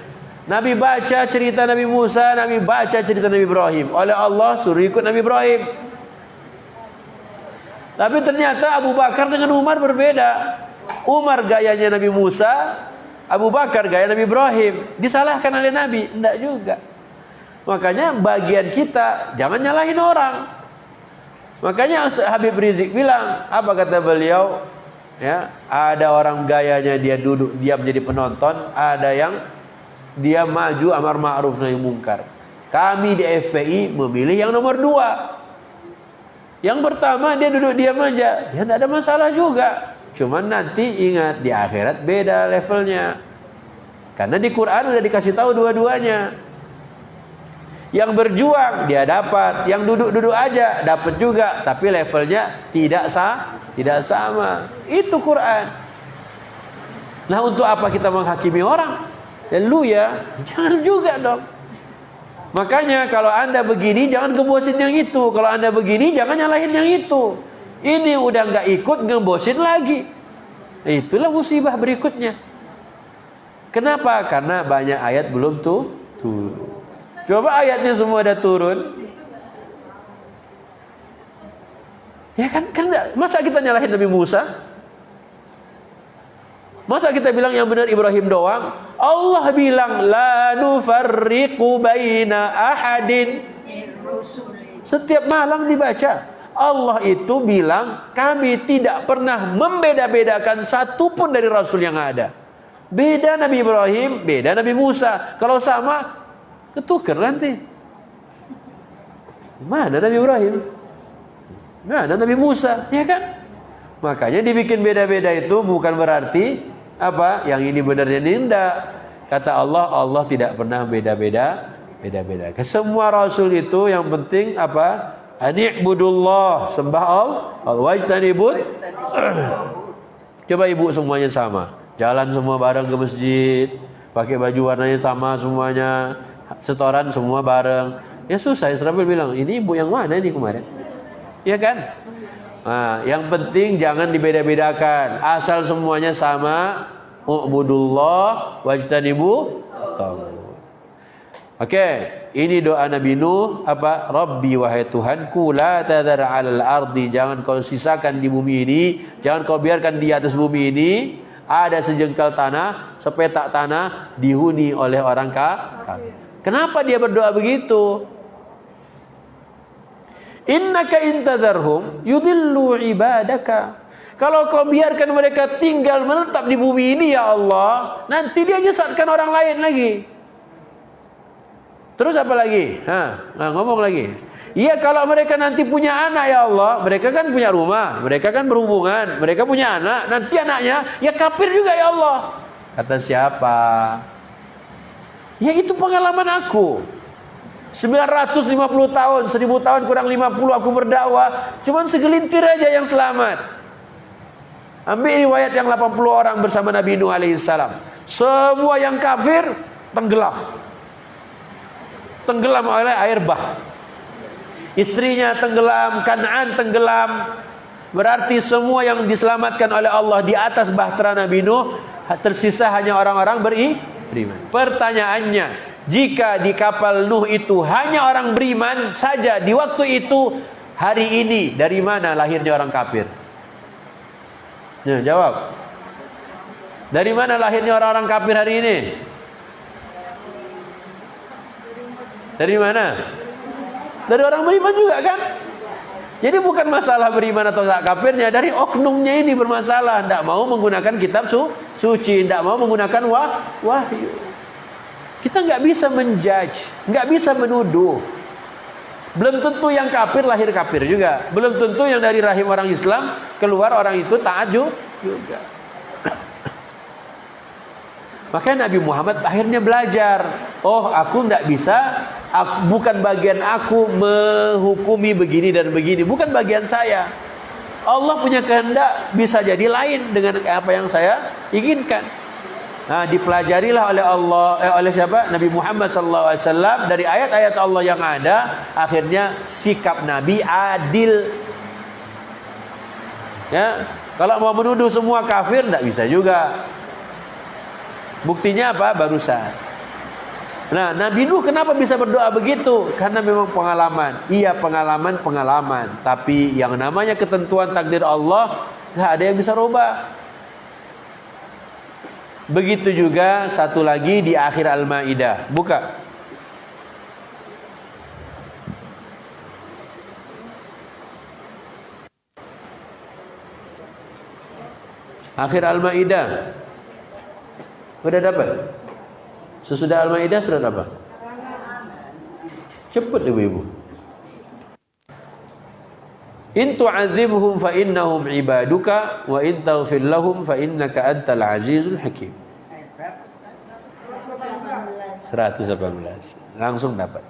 Nabi baca cerita Nabi Musa, Nabi baca cerita Nabi Ibrahim. Oleh Allah suruh ikut Nabi Ibrahim. Tapi ternyata Abu Bakar dengan Umar berbeda. Umar gayanya Nabi Musa, Abu Bakar gaya Nabi Ibrahim. Disalahkan oleh Nabi? Tidak juga. Makanya bagian kita jangan nyalahin orang. Makanya Habib Rizik bilang, apa kata beliau? Ya, ada orang gayanya dia duduk diam jadi penonton, ada yang dia maju amar ma'ruf nahi mungkar. Kami di FPI memilih yang nomor 2. Yang pertama dia duduk diam aja, ya tidak ada masalah juga. Cuman nanti ingat di akhirat beda levelnya. Karena di Quran udah dikasih tahu dua-duanya. Yang berjuang dia dapat, yang duduk-duduk aja dapat juga, tapi levelnya tidak sama. Itu Quran. Nah, untuk apa kita menghakimi orang? Dan lu ya, jangan juga dong. Makanya kalau Anda begini jangan ngebosin yang itu, kalau Anda begini jangan nyalahin yang itu. Ini udah nggak ikut ngebosin lagi. Itulah musibah berikutnya. Kenapa? Karena banyak ayat belum turun. Coba ayatnya semua ada turun. Ya kan masa kita nyalahin Nabi Musa? Masa kita bilang yang benar Ibrahim doang? Allah bilang la nufarriqu baina ahadin. Setiap malam dibaca. Allah itu bilang kami tidak pernah membeda-bedakan satupun dari Rasul yang ada. Beda Nabi Ibrahim, beda Nabi Musa. Kalau sama ketukar nanti. Mana Nabi Ibrahim? Mana Nabi Musa? Ya kan? Makanya dibikin beda-beda itu bukan berarti apa? Yang ini benarnya ini enggak. Kata Allah, Allah tidak pernah beda-beda. Semua Rasul itu yang penting apa? Ani'budullah, sembah Allah, wajtanibut. Coba ibu semuanya sama. Jalan semua bareng ke masjid, pakai baju warnanya sama semuanya. Setoran semua bareng. Ya susah. Israfil bilang, ini ibu yang mana ini kemarin? Ya kan? Nah, yang penting jangan dibeda-bedakan. Asal semuanya sama. U'budullah wajtanibu taghut. Okey, ini doa Nabi Nuh apa? Rabbi wahai Tuhanku, la tadhar 'alal ardi, jangan kau sisakan di bumi ini, jangan kau biarkan di atas bumi ini ada sejengkal tanah, sepetak tanah dihuni oleh orang kafir. Kenapa dia berdoa begitu? Innaka intadharhum yudillu ibadaka. Kalau kau biarkan mereka tinggal menetap di bumi ini ya Allah, nanti dia nyesatkan orang lain lagi. Terus apa lagi? Ngomong lagi. Iya, kalau mereka nanti punya anak ya Allah, mereka kan punya rumah, mereka kan berhubungan, mereka punya anak, nanti anaknya ya kafir juga ya Allah. Kata siapa? Ya itu pengalaman aku. 950 tahun, 1000 tahun kurang 50 aku berdakwah, cuman segelintir aja yang selamat. Ambil riwayat yang 80 orang bersama Nabi Nuh alaihissalam. Semua yang kafir tenggelam. Tenggelam oleh air bah. Istrinya tenggelam, Kan'an tenggelam. Berarti semua yang diselamatkan oleh Allah di atas bahtera Nabi Nuh, tersisa hanya orang-orang beriman. Pertanyaannya, jika di kapal Nuh itu hanya orang beriman saja di waktu itu, hari ini dari mana lahirnya orang kafir? Ya, jawab. Dari mana lahirnya orang-orang kafir hari ini? Dari mana? Dari orang beriman juga kan? Jadi bukan masalah beriman atau tak kafirnya, dari oknumnya ini bermasalah. Tidak mau menggunakan kitab suci, tidak mau menggunakan wahyu. Kita nggak bisa menjudge, nggak bisa menuduh. Belum tentu yang kafir lahir kafir juga. Belum tentu yang dari rahim orang Islam keluar orang itu taat juga. Makanya Nabi Muhammad akhirnya belajar. Oh, aku tidak bisa, bukan bagian aku menghukumi begini dan begini, bukan bagian saya. Allah punya kehendak bisa jadi lain dengan apa yang saya inginkan. Nah, dipelajarilah oleh Allah, oleh siapa? Nabi Muhammad SAW dari ayat-ayat Allah yang ada. Akhirnya sikap Nabi adil. Ya, kalau mau menuduh semua kafir tidak bisa juga. Buktinya apa? Barusan. Nah, Nabi Nuh kenapa bisa berdoa begitu? Karena memang pengalaman. Iya, pengalaman. Tapi yang namanya ketentuan takdir Allah, tidak ada yang bisa rubah. Begitu juga satu lagi di akhir Al-Maidah. Buka. Akhir Al-Maidah. Sudah dapat? Sesudah Al-Maidah sudah dapat? Cepat ibu-ibu. In tu'adzibhum fa innahum ibaduka wa in taghfir lahum fa innaka antal azizul hakim. 118. Langsung dapat.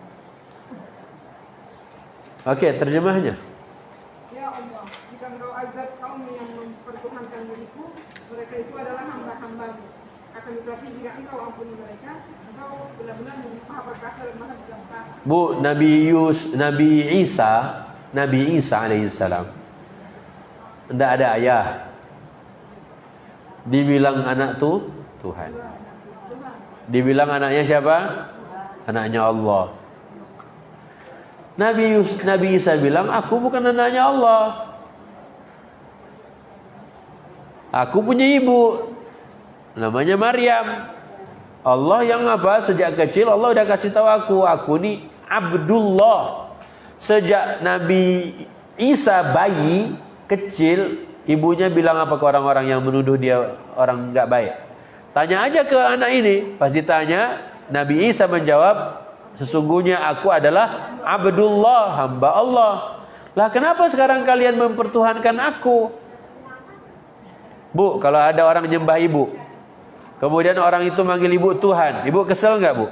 Oke, terjemahnya. Ya Allah, jika engkau azab kaum yang mempertuhankan diriku, mereka itu adalah hamba-hambamu. Akan tetapi jika engkau ampuni mereka, engkau benar-benar maha perkasa dan maha bijaksana. Bu, Nabi Isa alaihissalam tidak ada ayah, dibilang anak Tuhan, dibilang anaknya siapa? Anaknya Allah. Nabi Isa bilang, aku bukan anaknya Allah, aku punya ibu namanya Maryam. Allah yang apa? Sejak kecil Allah udah kasih tahu aku ni Abdullah. Sejak Nabi Isa bayi kecil, ibunya bilang apa ke orang-orang yang menuduh dia orang enggak baik? Tanya aja ke anak ini, pasti tanya. Nabi Isa menjawab, sesungguhnya aku adalah Abdullah, hamba Allah. Lah kenapa sekarang kalian mempertuhankan aku? Bu, kalau ada orang nyembah ibu, kemudian orang itu manggil ibu Tuhan, ibu kesel nggak, Bu?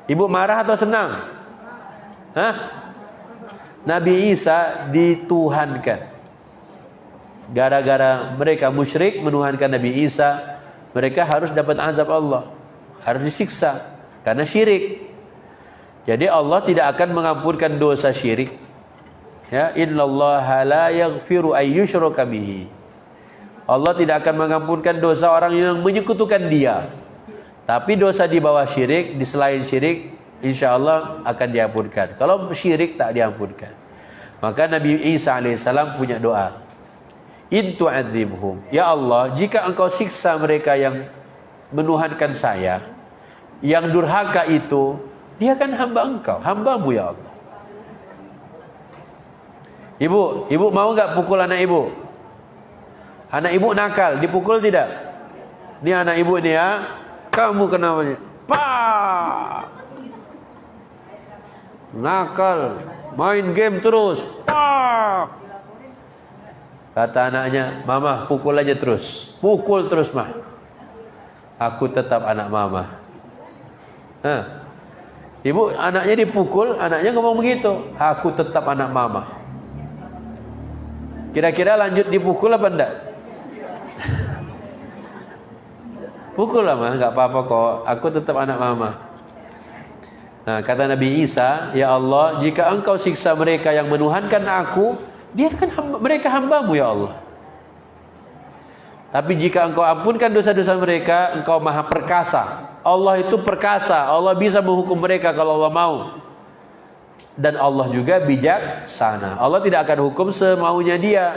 Ibu marah atau senang? Nabi Isa dituhankan. Gara-gara mereka musyrik menuhankan Nabi Isa, mereka harus dapat azab Allah, harus disiksa karena syirik. Jadi Allah tidak akan mengampunkan dosa syirik. Ya, innallaha la yaghfiru ay yushraka bihi. Allah tidak akan mengampunkan dosa orang yang menyekutukan Dia. Tapi dosa di bawah syirik, di selain syirik, insya Allah akan diampunkan. Kalau syirik tak diampunkan. Maka Nabi Isa alaihissalam punya doa. In tu'adzibhum. Ya Allah, jika engkau siksa mereka yang menuhankan saya, yang durhaka itu, dia kan hamba engkau, hambamu ya Allah. Ibu mau enggak pukul anak ibu? Anak ibu nakal, dipukul tidak? Ini anak ibu ini ya. Kamu kenapa? Pak. Nakal, main game terus. Pak. Kata anaknya, "Mama, pukul aja terus. Pukul terus, Mah. Aku tetap anak Mama." Ibu anaknya dipukul, anaknya ngomong begitu. Aku tetap anak Mama. Kira-kira lanjut dipukul apa enggak? Pukul lah mah, enggak apa-apa kok. Aku tetap anak Mama. Nah, kata Nabi Isa, ya Allah, jika engkau siksa mereka yang menuhankan aku, dia kan mereka hambamu ya Allah. Tapi jika engkau ampunkan dosa-dosa mereka, engkau maha perkasa. Allah itu perkasa. Allah bisa menghukum mereka kalau Allah mau. Dan Allah juga bijaksana. Allah tidak akan hukum semaunya dia.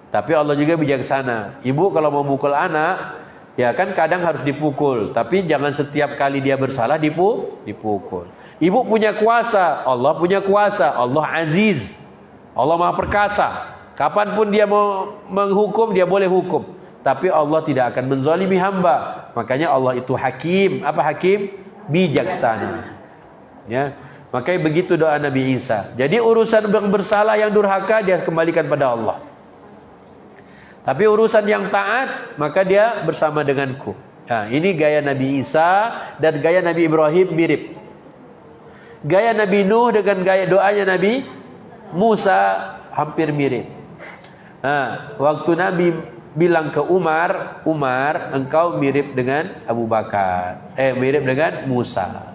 Tapi Allah juga bijaksana. Ibu kalau mau mukul anak, ya kan kadang harus dipukul. Tapi jangan setiap kali dia bersalah dipukul. Ibu punya kuasa. Allah punya kuasa. Allah aziz. Allah maha perkasa. Kapanpun dia mau menghukum, dia boleh hukum. Tapi Allah tidak akan menzalimi hamba. Makanya Allah itu hakim. Apa hakim? Bijaksana. Ya. Makanya begitu doa Nabi Isa. Jadi urusan yang bersalah, yang durhaka, dia kembalikan pada Allah. Tapi urusan yang taat, maka dia bersama denganku. Nah, ini gaya Nabi Isa dan gaya Nabi Ibrahim mirip. Gaya Nabi Nuh dengan gaya doanya Nabi Musa hampir mirip. Nah, waktu Nabi bilang ke Umar, Umar, engkau mirip dengan Abu Bakar. Mirip dengan Musa.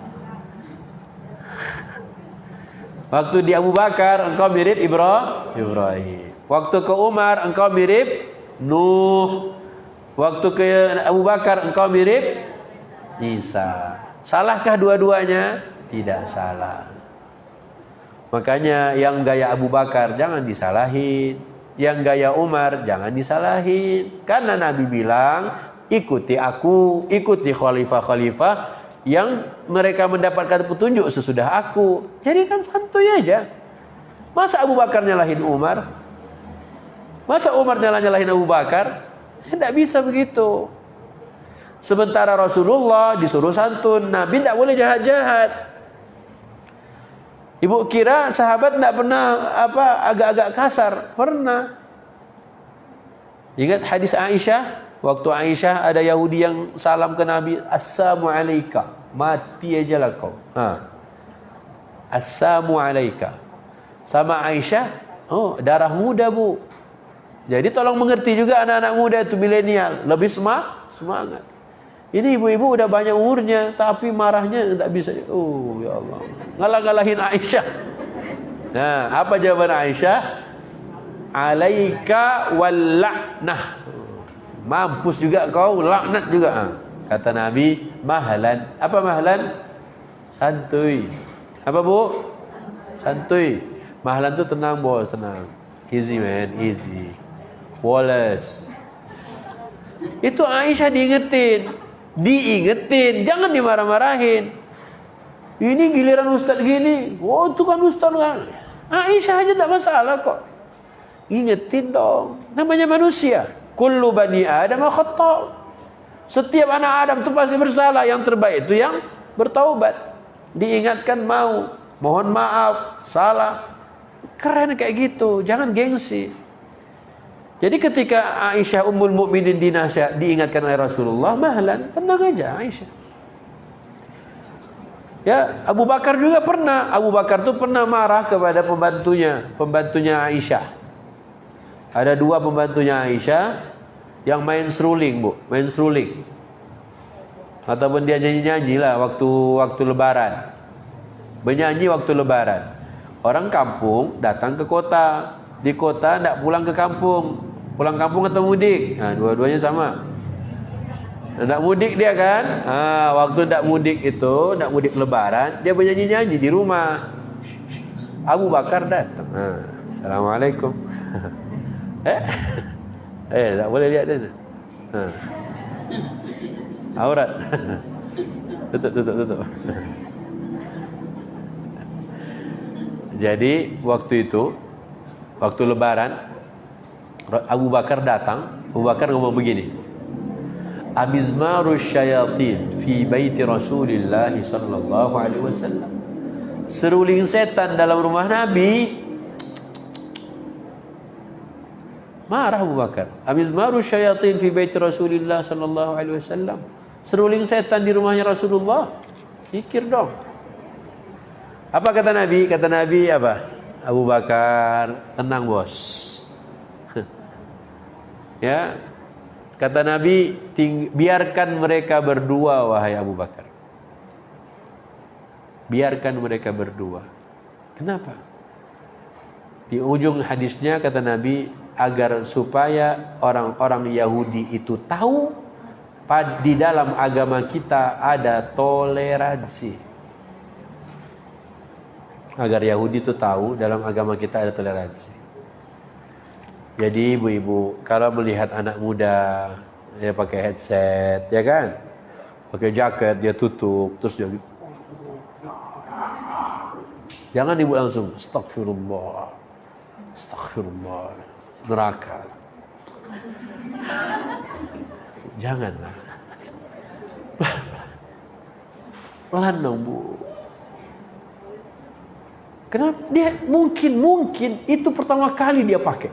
Waktu di Abu Bakar, engkau mirip Ibrahim. Waktu ke Umar, engkau mirip Nuh. Waktu ke Abu Bakar, engkau mirip Isa. Salahkah dua-duanya? Tidak salah. Makanya yang gaya Abu Bakar jangan disalahin. Yang gaya Umar jangan disalahin. Karena Nabi bilang, ikuti aku, ikuti khalifah-khalifah yang mereka mendapatkan petunjuk sesudah aku. Jadi kan santuy aja. Masa Abu Bakar nyalahin Umar? Masa Umar nyalahin Abu Bakar? Tidak bisa begitu. Sementara Rasulullah disuruh santun, Nabi tidak boleh jahat-jahat. Ibu kira sahabat tidak pernah agak-agak kasar? Pernah. Ingat hadis Aisyah? Waktu Aisyah ada Yahudi yang salam ke Nabi, Assalamu alaika, mati aja lah kau. Assalamu alaika. Sama Aisyah, oh darah muda bu. Jadi tolong mengerti juga anak-anak muda itu milenial, lebih semangat. Ini ibu-ibu udah banyak umurnya, tapi marahnya tidak bisa. Oh ya Allah, ngalah-ngalahin Aisyah. Nah, apa jawaban Aisyah? Alaika wal la'nah. Mampus juga kau, laknat juga. Kata Nabi, mahlan. Apa mahlan? Santuy. Apa bu? Santuy. Mahlan tu tenang bos, tenang. Easy man, easy. Wallace. Itu Aisyah diingetin, jangan dimarah-marahin. Ini giliran ustaz gini, oh itu kan ustaz kan. Aisyah aja tidak masalah kok. Ingetin dong, namanya manusia. Kullu bani Adam khata'. Setiap anak Adam itu pasti bersalah. Yang terbaik itu yang bertaubat. Diingatkan mau, mohon maaf, salah. Keren kayak gitu, jangan gengsi. Jadi ketika Aisyah Ummul Mukminin diingatkan oleh Rasulullah, mahlan, tenang aja Aisyah. Ya, Abu Bakar juga pernah. Abu Bakar itu pernah marah kepada pembantunya Aisyah. Ada dua pembantunya Aisyah yang main seruling, bu, main seruling. Ataupun dia nyanyi-nyanyi lah waktu lebaran. Bernyanyi waktu lebaran. Orang kampung datang ke kota. Di kota tidak pulang ke kampung. Pulang kampung atau mudik. Nah, dua-duanya sama. Nak mudik dia kan. Waktu nak mudik itu, nak mudik lebaran, dia bernyanyi-nyanyi di rumah. Abu Bakar datang. Assalamualaikum. Tak boleh lihat dia. Aurat. Tutup. Jadi waktu itu, waktu lebaran, Abu Bakar datang. Abu Bakar ngomong begini, Amizmarus syayatin fi baiti Rasulillah sallallahu alaihi wasallam. Seruling setan dalam rumah Nabi. Marah Abu Bakar. Amizmarus syayatin fi baiti Rasulillah sallallahu alaihi wasallam. Seruling setan di rumahnya Rasulullah. Pikir dong. Apa kata Nabi? Kata Nabi apa? Abu Bakar, tenang bos. Ya. Kata Nabi, biarkan mereka berdua wahai Abu Bakar. Biarkan mereka berdua. Kenapa? Di ujung hadisnya kata Nabi, agar supaya orang-orang Yahudi itu tahu di dalam agama kita ada toleransi. Agar Yahudi itu tahu dalam agama kita ada toleransi. Jadi ibu-ibu, kalau melihat anak muda dia pakai headset, ya kan? Pakai jaket, dia tutup, terus dia jangan ibu langsung astagfirullah. Astagfirullah. Neraka. Janganlah. Pelan dong, Bu. Kenapa? Dia mungkin itu pertama kali dia pakai.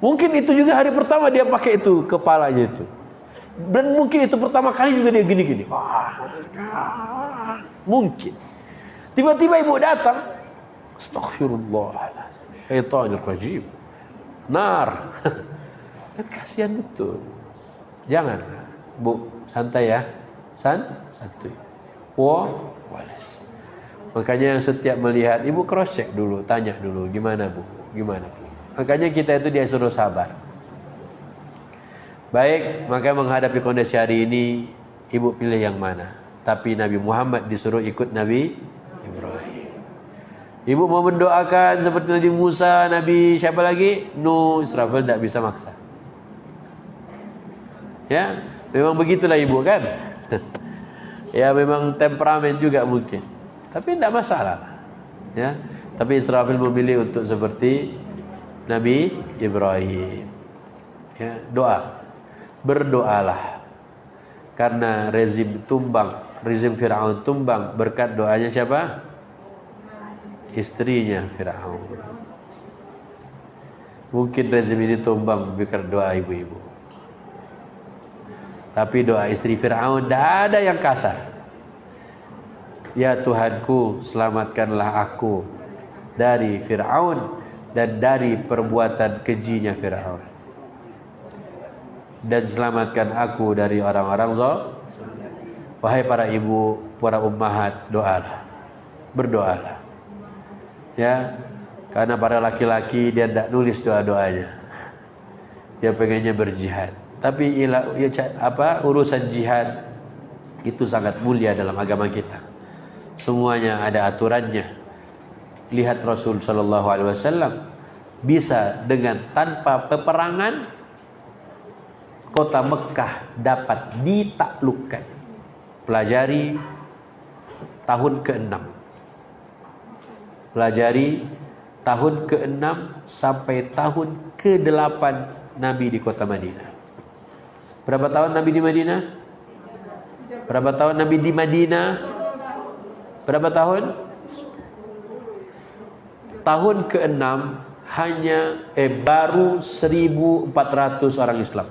Mungkin itu juga hari pertama dia pakai itu kepalanya itu. Dan mungkin itu pertama kali juga dia gini-gini. Mungkin. Tiba-tiba ibu datang. Astaghfirullah. Syaitanir rajim. Nar. Kan kasihan betul. Jangan. Bu, santai ya. Santuy. Wallace. Makanya setiap melihat, ibu cross check dulu, tanya dulu, gimana Bu? Gimana Bu? Makanya kita itu dia suruh sabar. Baik, maka menghadapi kondisi hari ini, ibu pilih yang mana? Tapi Nabi Muhammad disuruh ikut Nabi Ibrahim. Ibu mau mendoakan seperti Nabi Musa, Nabi siapa lagi? Nuh, Israfil tidak bisa maksa. Ya, memang begitulah ibu kan? Ya, memang temperamen juga mungkin. Tapi tidak masalah. Ya, tapi Israfil memilih untuk seperti Nabi Ibrahim. Ya, doa. Berdoalah. Karena rezim Fir'aun tumbang berkat doanya siapa? Istrinya Fir'aun. Mungkin rezim ini tumbang berkat doa ibu-ibu. Tapi doa istri Fir'aun tidak ada yang kasar. Ya Tuhanku, selamatkanlah aku dari Fir'aun dan dari perbuatan kejinya Fir'aun. Dan selamatkan aku dari orang-orang zalim. Wahai para ibu, para ummahat, doalah. Berdoalah. Ya, karena para laki-laki dia tidak nulis doa-doanya. Dia pengennya berjihad. Tapi urusan jihad itu sangat mulia dalam agama kita. Semuanya ada aturannya. Lihat Rasul sallallahu alaihi wasallam bisa dengan tanpa peperangan kota Mekah dapat ditaklukkan. Pelajari tahun ke-6. Pelajari tahun ke-6 sampai tahun ke-8 Nabi di kota Madinah. Berapa tahun Nabi di Madinah? Berapa tahun Nabi di Madinah? Berapa tahun? Tahun ke-6 hanya baru 1.400 orang Islam.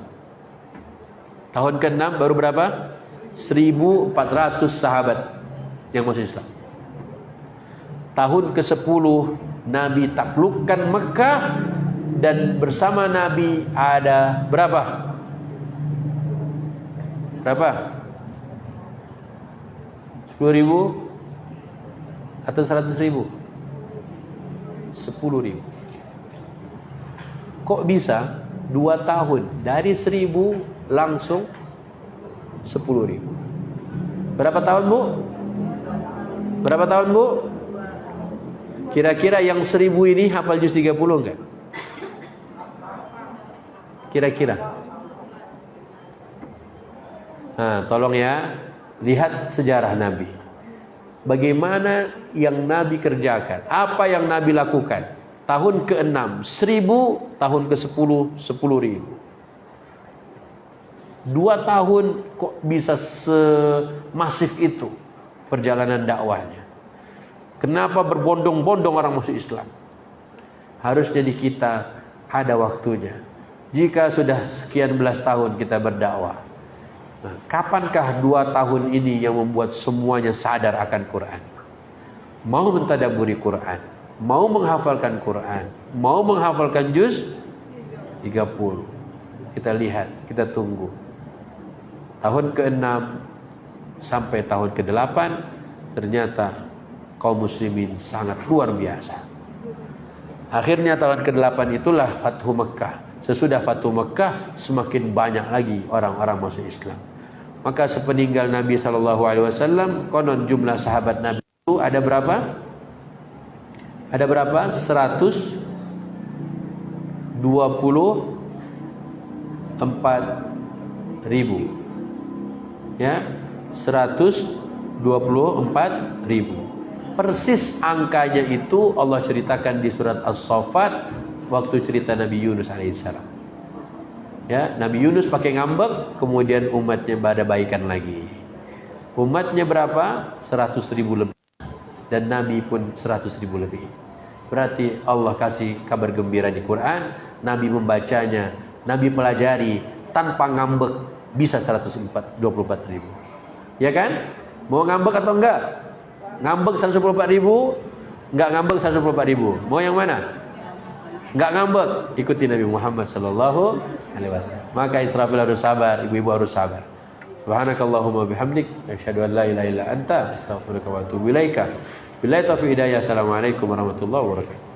Tahun ke-6 baru berapa? 1.400 sahabat yang masuk Islam. Tahun ke-10 Nabi taklukkan Mekah dan bersama Nabi ada berapa? Berapa? 10.000 atau 100.000? 10.000. Kok bisa 2 tahun dari 1.000 langsung 10.000. Berapa tahun Bu? Berapa tahun Bu? Kira-kira yang 1000 ini hafal juz 30 enggak? Kira-kira. Nah, tolong ya, lihat sejarah Nabi. Bagaimana yang Nabi kerjakan? Apa yang Nabi lakukan? Tahun ke-6 1000, tahun ke-10 10.000. 2 tahun kok bisa semasif itu perjalanan dakwahnya. Kenapa berbondong-bondong orang masuk Islam? Harusnya di kita ada waktunya. Jika sudah sekian belas tahun kita berdakwah, nah, kapankah 2 tahun ini yang membuat semuanya sadar akan Quran? Mau mentadaburi Quran, mau menghafalkan Quran, mau menghafalkan juz 30. Kita lihat, kita tunggu. Tahun ke-6 sampai tahun ke-8 ternyata kaum muslimin sangat luar biasa. Akhirnya tahun ke-8 itulah Fathu Mekah. Sesudah Fathu Mekah semakin banyak lagi orang-orang masuk Islam. Maka sepeninggal Nabi SAW, konon jumlah sahabat Nabi itu ada berapa? Ada berapa? 124.000. Ya, 124.000. Persis angkanya itu Allah ceritakan di surat As-Saffat waktu cerita Nabi Yunus alaihissalam. Ya, Nabi Yunus pakai ngambek, kemudian umatnya pada baikan lagi. Umatnya berapa? 100.000 lebih. Dan Nabi pun 100.000 lebih. Berarti Allah kasih kabar gembira di Quran, Nabi membacanya, Nabi pelajari tanpa ngambek, bisa 124.000. Ya kan? Mau ngambek atau enggak? Ngambek 124.000, enggak ngambek 124.000. Mau yang mana? Enggak ngambek, ikuti Nabi Muhammad sallallahu alaihi wasallam. Maka Israfil harus sabar, ibu-ibu harus sabar. Subhanakallahumma bihamdik, asyhadu an la ilaha illa anta, astaghfiruka wa atubu ilaika. Billahi taufiq hidayah. Assalamualaikum warahmatullahi wabarakatuh.